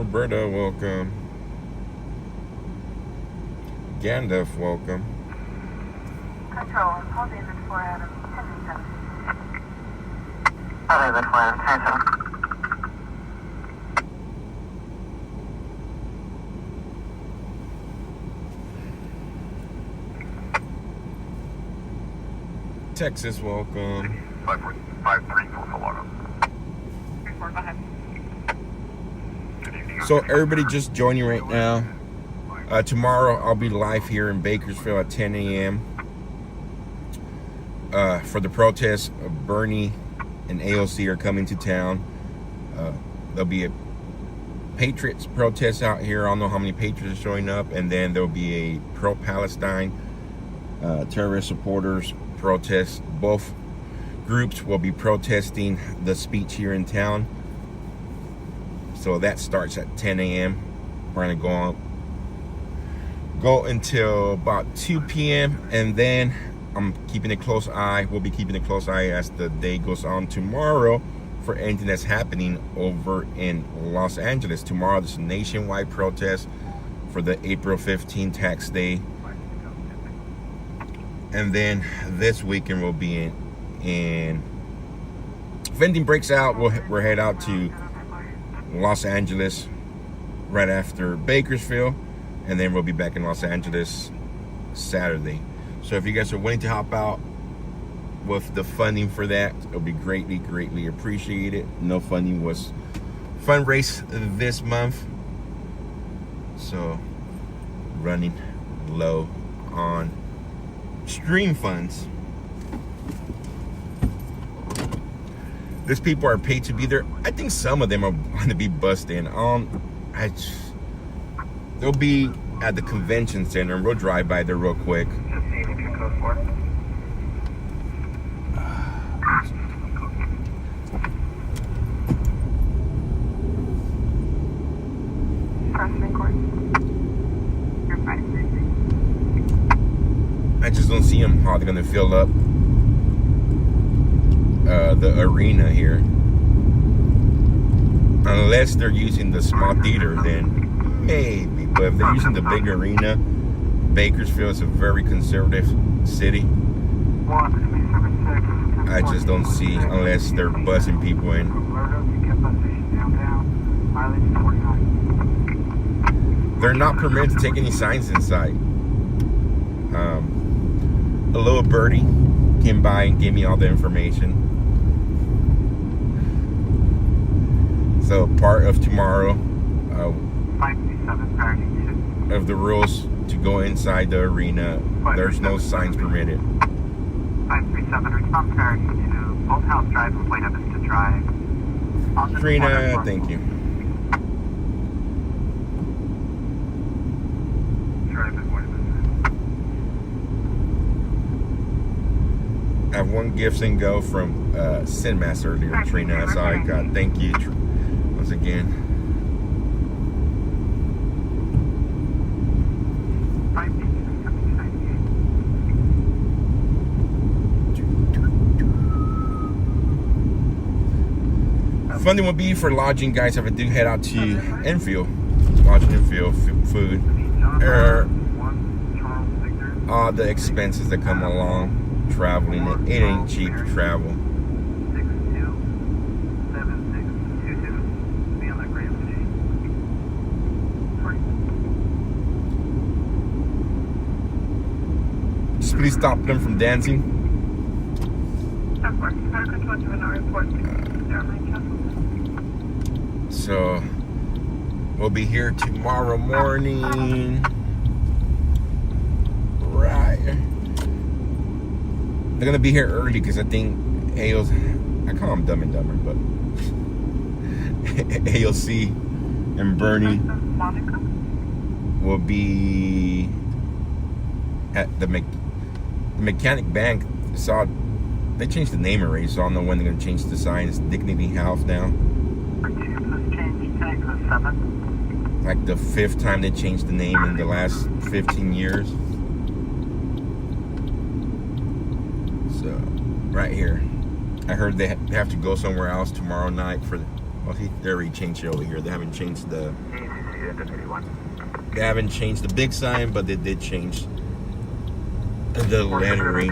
B: Roberta, welcome. Gandalf, welcome.
A: Control, hold David 4 Adam, 10-7.
C: Hold David 4 Adam, 10-7.
B: Texas, welcome.
C: 5-3 for Florida.
A: 3-4, go ahead.
B: So everybody just joining right now. Tomorrow I'll be live here in Bakersfield at 10 a.m. For the protest. Bernie and AOC are coming to town. There'll be a Patriots protest out here. I don't know how many Patriots are showing up. And then there'll be a pro-Palestine terrorist supporters protest. Both groups will be protesting the speech here in town. So that starts at 10 a.m. We're gonna go until about 2 p.m. and then I'm keeping a close eye. We'll be keeping a close eye as the day goes on tomorrow for anything that's happening over in Los Angeles. Tomorrow there's a nationwide protest for the April 15 tax day. And then this weekend we'll be in if anything breaks out, we'll head out to Los Angeles right after Bakersfield, and then we'll be back in Los Angeles Saturday. So if you guys are willing to hop out with the funding for that, it'll be greatly appreciated. No funding was fundraised this month, so running low on stream funds. These people are paid to be there. I think some of them are going to be bussed in. They'll be at the convention center, and we'll drive by there real quick. I just don't see them how they're going to fill up the arena here, unless they're using the small theater, then maybe. But if they're using the big arena, Bakersfield is a very conservative city. I just don't see, unless they're bussing people in. They're not permitted to take any signs inside. A little birdie came by and gave me all the information. So part of tomorrow of the rules to go inside the arena, there's no signs permitted.
C: 537, respond priority to Old House Drive and Wayne Evans to Drive.
B: Trina, thank you. I have one gift and go from Cinemass earlier, Trina. That's all I got. Thank you once again. Funding will be for lodging, guys. If I do head out to Enfield, lodging Enfield, food, all the expenses that come along. Traveling, it ain't cheap to travel.
C: 627622. Be on that Grand City.
B: Just please stop them from dancing.
A: Of course, I'll control to an report.
B: So we'll be here tomorrow morning. Right. They're gonna be here early because I think I call them Dumb and Dumber, but AOC and Bernie will be at the Mechanic Bank. They changed the name already, so I don't know when they're gonna change the sign. It's Dignity House now. Like the 5th time they changed the name in the last 15 years. So, right here. I heard they have to go somewhere else tomorrow night for Well, they already changed it over here. They haven't changed the big sign, but they did change the lettering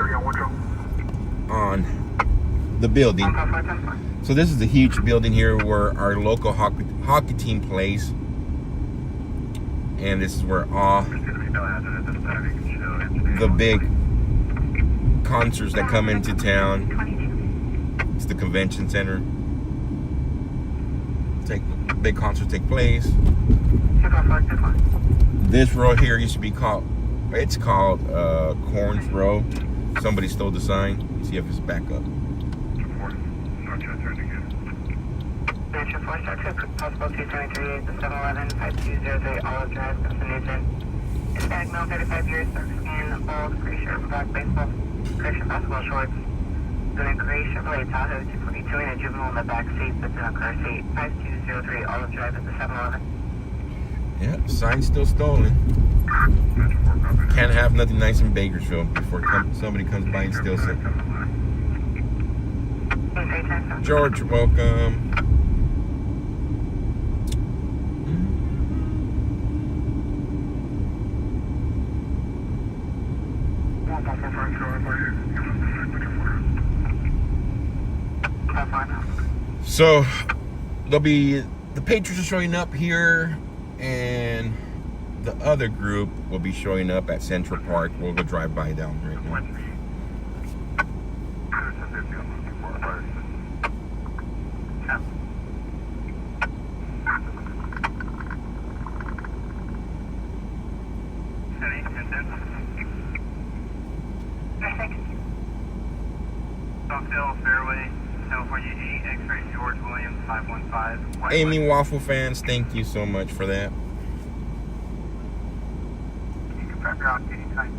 B: on the building. So this is a huge building here where our local hockey team plays, and this is where all the big concerts that come into town. It's the convention center. Big concerts take place. This row here used to be called, it's called Corns Row. Somebody stole the sign. Let's see if it's back up.
A: Possible 273, the 711, 5203, Olive Drive, Newton. Hispanic male, 35 years, dark skin, bald, gray shirt, black baseball, Christian basketball shorts. Doing gray Chevrolet Tahoe 242 and a juvenile in the back seat that's in a car seat. 5203 Olive Drive at the 711.
B: Yeah, sign's still stolen. Can't have nothing nice in Bakersfield before somebody comes by and steals it. George, welcome. So there'll be the Patriots are showing up here, and the other group will be showing up at Central Park. We'll go drive by down right now.
C: Fairway, California 8, X-ray George Williams 515.
B: Amy Waffle fans, thank you so much for that.
C: You can prep your off anytime.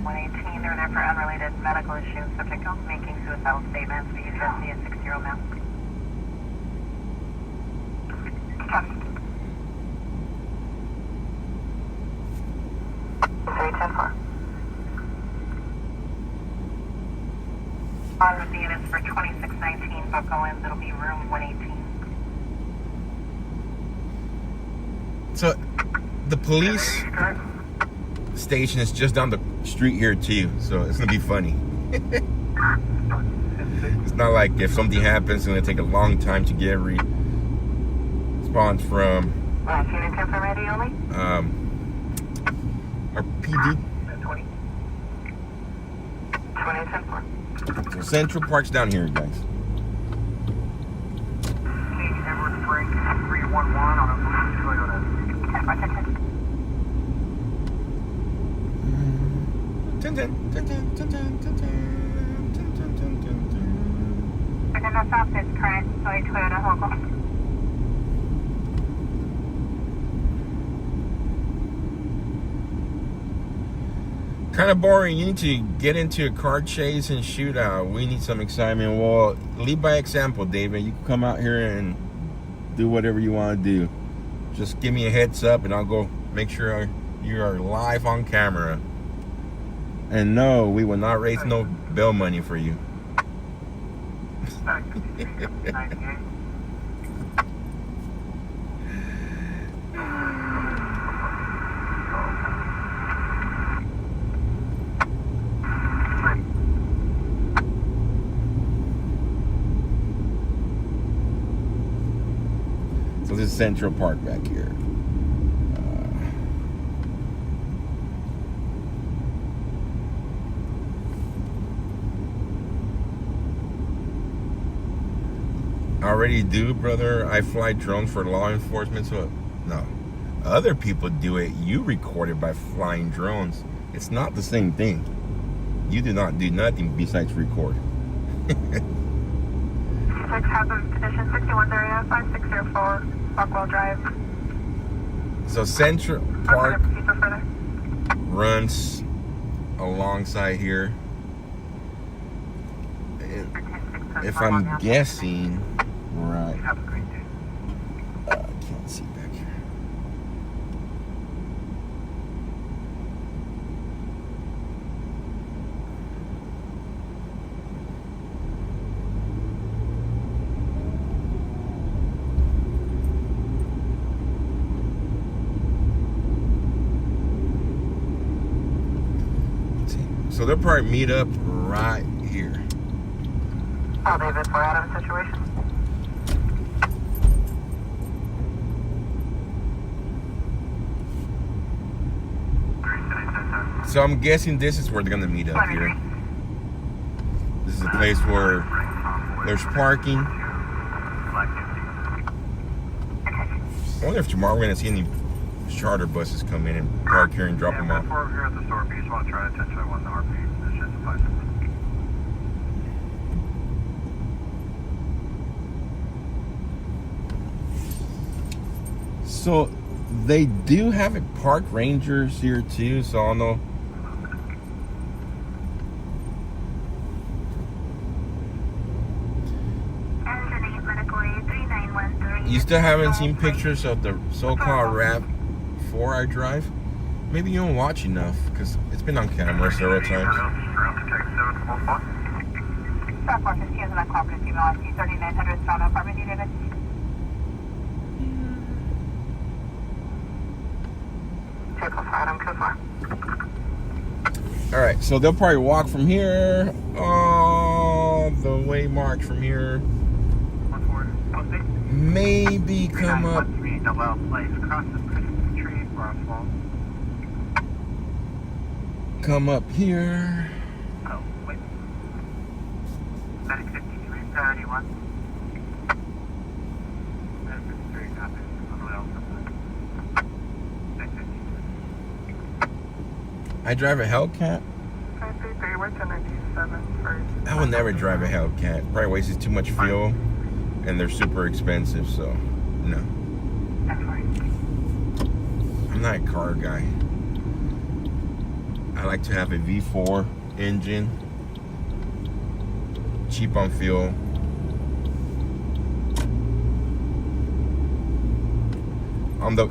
A: 118, they're there for unrelated medical issues. Subject to making suicidal statements. We usually see a 6-year-old male. On with the units for 2619 Bucko Inns, it'll be room 118.
B: So the police station is just down the street here too, so it's gonna be funny. It's not like if something happens, it's gonna take a long time to get a response from
A: Last unit information only?
B: our PD.
A: 2010.
B: So Central Park's down here, guys.
C: Edward Frank 311 on a blue Toyota.
A: And then the south is current, so Toyota local.
B: Kind of boring. You need to get into a car chase and shootout. We need some excitement. Well, lead by example, David. You can come out here and do whatever you want to do. Just give me a heads up and I'll go make sure you are live on camera. And no, we will not raise no bail money for you. So this is Central Park back here. I already do, brother. I fly drones for law enforcement, so no. Other people do it. You record it by flying drones. It's not the same thing. You do not do nothing besides record.
A: 6 hazard condition 6105 Buckwell Drive.
B: So Central Park runs alongside here. If I'm guessing, right.
C: Have a great day.
B: I can't see back here. So they'll probably meet up right here.
A: Oh, David, we're out of a situation.
B: So I'm guessing this is where they're gonna meet up here. This is a place where there's parking. I wonder if tomorrow we're gonna see any charter buses come in and park here and drop them off.
C: We're here at the store, but you just want to try to attention to one RP. It's just fine.
B: So they do have it park rangers here too, so I'll know. You still haven't seen pictures of the so-called RAV4 I drive? Maybe you don't watch enough, because it's been on camera several times. Alright, so they'll probably walk from here all the way marked from here. Maybe come up. Come up here.
C: Oh, wait. 5331.
B: I drive a Hellcat. I will never drive a Hellcat. Probably wastes too much fuel, and they're super expensive. So, no. I'm not a car guy. I like to have a V4 engine, cheap on fuel.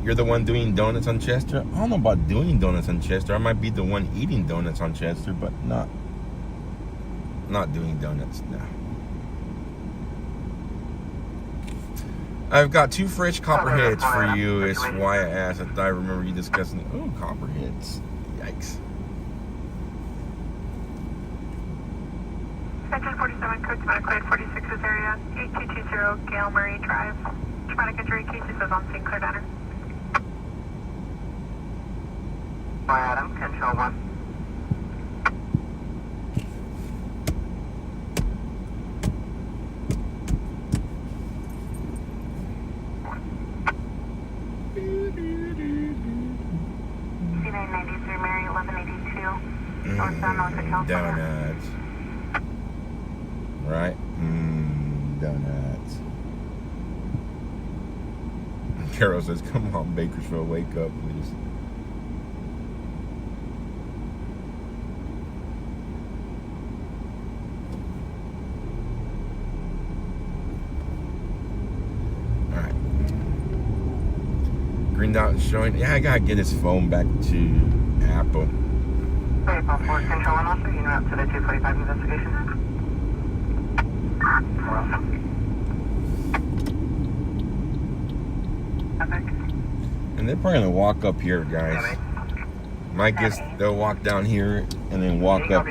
B: You're the one doing donuts on Chester? I don't know about doing donuts on Chester. I might be the one eating donuts on Chester, but not doing donuts, no. I've got 2 fresh copperheads for you, is why I asked. I thought I remember you discussing, oh, copperheads. Yikes.
A: Section 47, code Medical 46's area, 8220 Gail Murray Drive. Traumatic injury cases is on St. Clair Diner. Hi, Adam, control 1. C993 Mary 1182. Northbound, North of California.
B: Donuts. Right? Donuts. Carol says, come on, Bakersfield, wake up, please. Alright. Green dot is showing. Yeah, I gotta get his phone back to Apple.
A: Sorry, Paul 4 Control 1 also, you know, up to the 245 investigation.
B: And they're probably gonna walk up here, guys. My guess they'll walk down here and then walk up.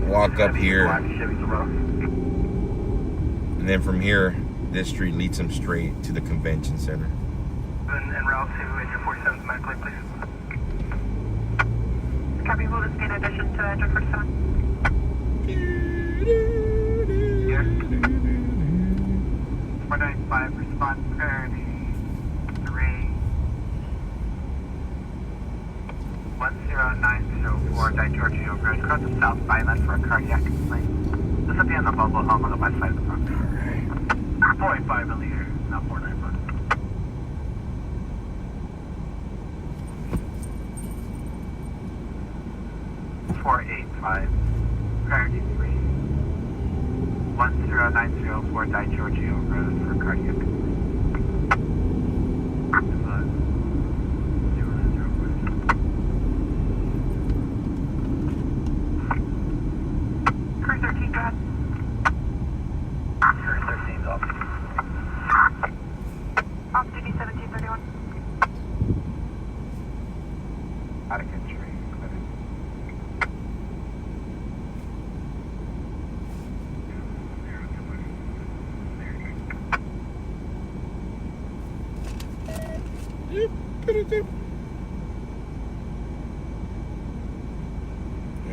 B: Walk up here. And then from here, this street leads them straight to the convention center.
C: And route to engine 47 medically, please.
A: Copy, will this be in addition to engine 47?
C: Here. 495 response priority 3 10904 Di Giorgio Road. Cross the south byline for a cardiac complaint. This will be on the mobile home on the west side of the property. 485 a liter, not 495. 485 priority 3 10904 Di Giorgio Road for cardiac.
A: Crew 13, go ahead.
C: Crew 13's off.
A: Off duty 1731.
C: Out of country.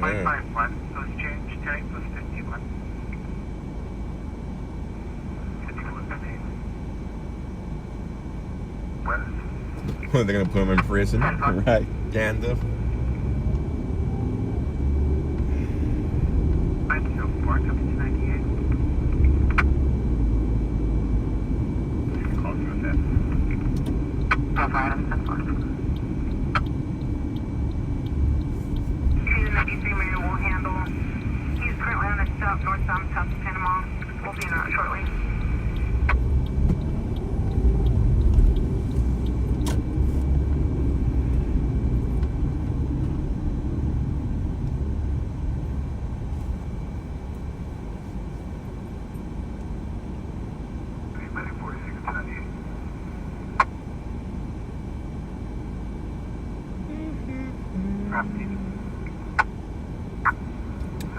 C: 551, those change, 10 plus 51. 51
B: They're gonna put him in prison, right? Gandalf.
A: Northbound, south of Panama. We'll be in route shortly.
C: Medic 4698.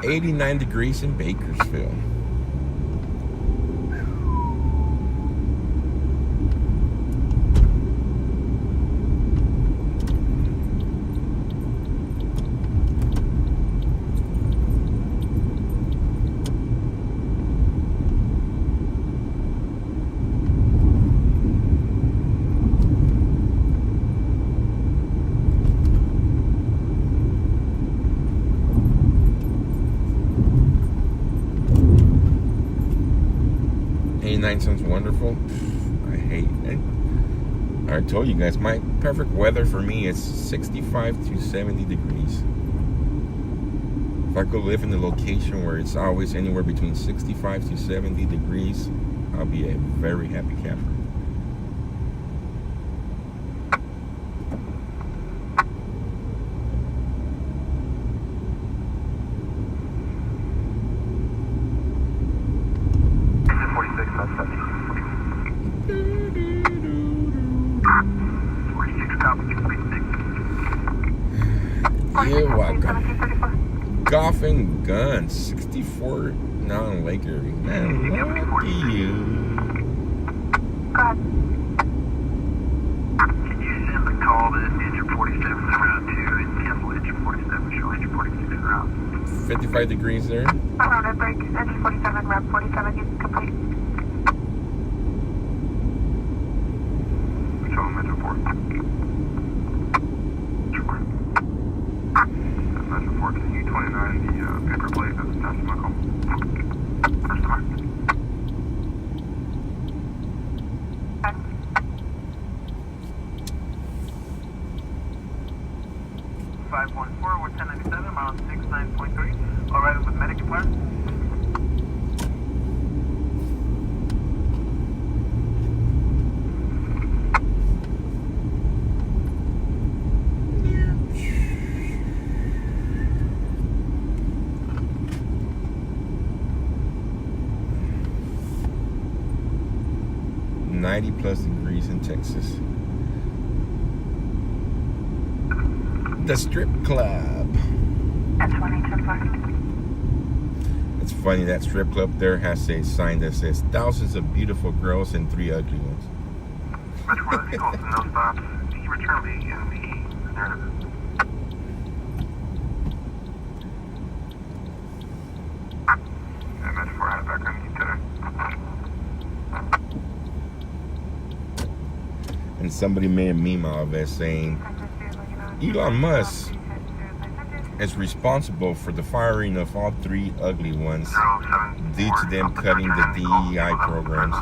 B: 89 degrees in Bakersfield. Sounds wonderful. I hate it. I told you guys, my perfect weather for me is 65 to 70 degrees. If I could live in a location where it's always anywhere between 65 to 70 degrees, I'll be a very happy camper. You're welcome. Golf and Guns, 64 non-Lake Erie. Man, lucky you.
A: Go ahead.
C: Can you send the call to engine 47 route 2 and cancel engine 47, show engine 46 en route?
B: 55 degrees there.
A: Around at break, engine 47, route 47 is complete.
C: Show them engine 4. Engine 4, can you 29 the paper plate that's attached to my call? First time. 514, we're 1097, mile 69.3. All right, with medic fire.
B: +90 degrees in Texas. The strip club.
A: That's 185.
B: It's funny, that strip club there has a sign that says thousands of beautiful girls and 3 ugly ones.
C: Metro 4 Eagles, no stops. He returned me in the narrative. And Metro 4 had a background keep today.
B: And somebody made a meme out of it saying Elon Musk is responsible for the firing of all 3 ugly ones due to them cutting the DEI programs.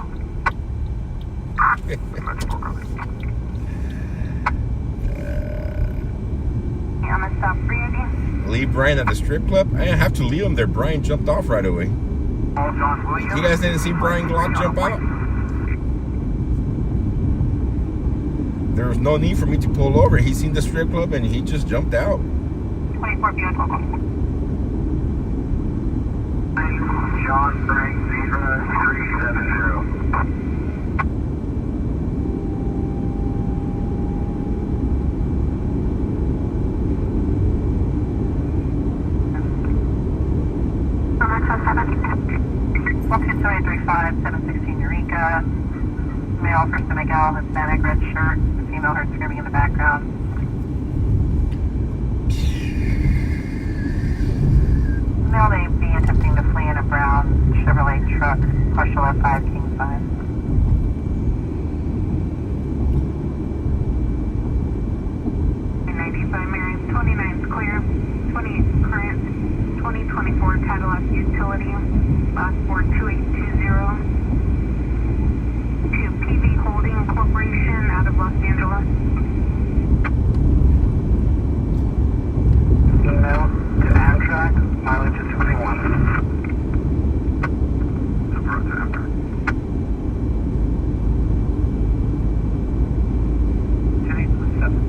B: Leave Brian at the strip club? I didn't have to leave him there. Brian jumped off right away. You guys didn't see Brian Glock jump out? There was no need for me to pull over. He seen the strip club and he just jumped out.
A: 24 beyond Coco.
C: John Frank 0370.
A: male, first to Miguel, Hispanic, red shirt. The female heard screaming in the background. Male may be attempting to flee in a brown Chevrolet truck, partial F5, King 5. 95 Mary's 29's clear, 28 current, 2024 Cadillac Utility, last 42820, to PV Holding Corporation out of Los Angeles.
C: Email to Amtrak, mileage is 51. Approach Amtrak. 1087.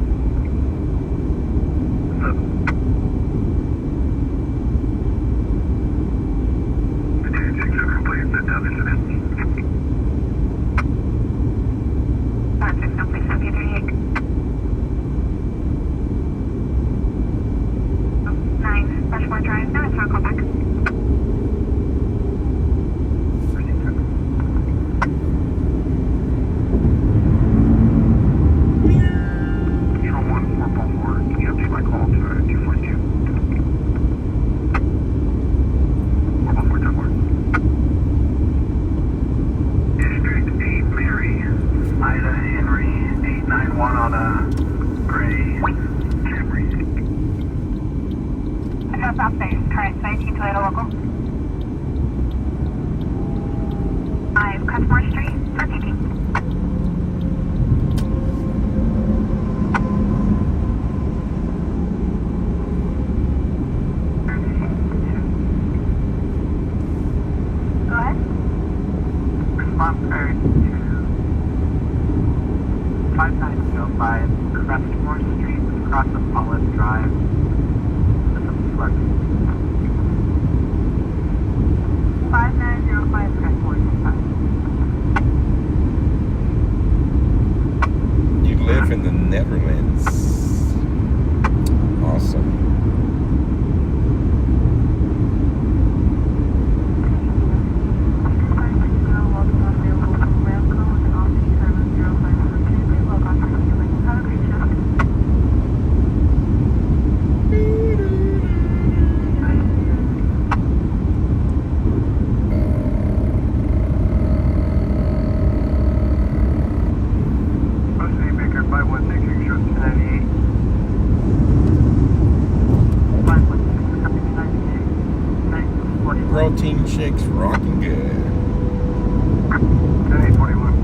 C: The 26 are complete. The dub incident.
A: Project complete 78. 9, Rushmore Drive, no, it's not call back.
C: Control 1, 444. Can you update my call to 242? 444, District 8 Mary, Ida Henry, 891 on a gray Camry.
A: Address off base, current 19 Toyota local. 5 Cutmore Street, for PP. Go ahead.
C: Response code to 5905 Crestmore Street, across the Olive Drive. This is select.
A: 5905 Crestmore Street.
B: You live in the Netherlands. Awesome.
C: City Baker 516, shows 1098. 516,
B: Protein shakes rocking good.
C: 1041.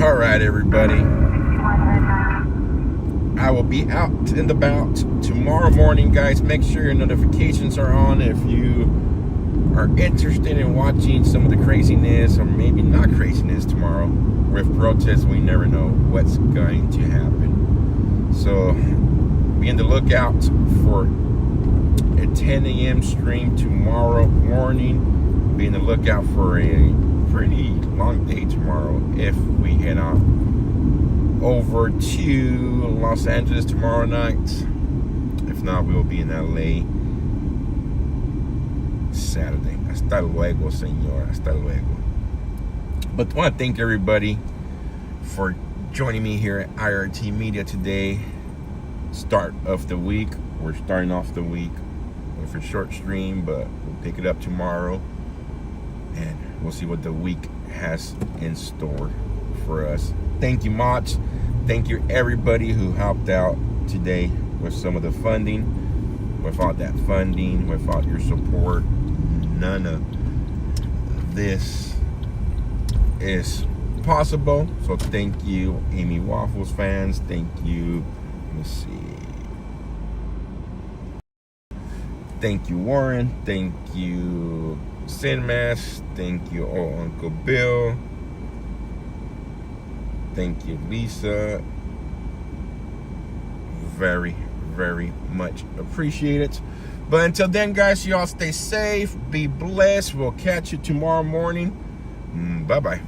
B: All right, everybody. I will be out and about tomorrow morning, guys. Make sure your notifications are on if you are interested in watching some of the craziness, or maybe not craziness tomorrow. With protests, we never know what's going to happen. So be on the lookout for a 10 a.m. stream tomorrow morning. Be on the lookout for a pretty long day tomorrow if we head out over to Los Angeles tomorrow night. If not, we will be in LA Saturday. Hasta luego, señor. Hasta luego. But I want to thank everybody for joining me here at IRT Media today. Start of the week. We're starting off the week with a short stream, but we'll pick it up tomorrow. And we'll see what the week has in store for us. Thank you, Mots. Thank you, everybody who helped out today with some of the funding. Without that funding, without your support, none of this is possible. So thank you, Amy Waffles fans. Thank you. Let me see. Thank you, Warren. Thank you, Sinmas. Thank you, Uncle Bill. Thank you, Lisa. Very, very much appreciate it. But until then, guys, y'all stay safe, be blessed. We'll catch you tomorrow morning. Bye-bye.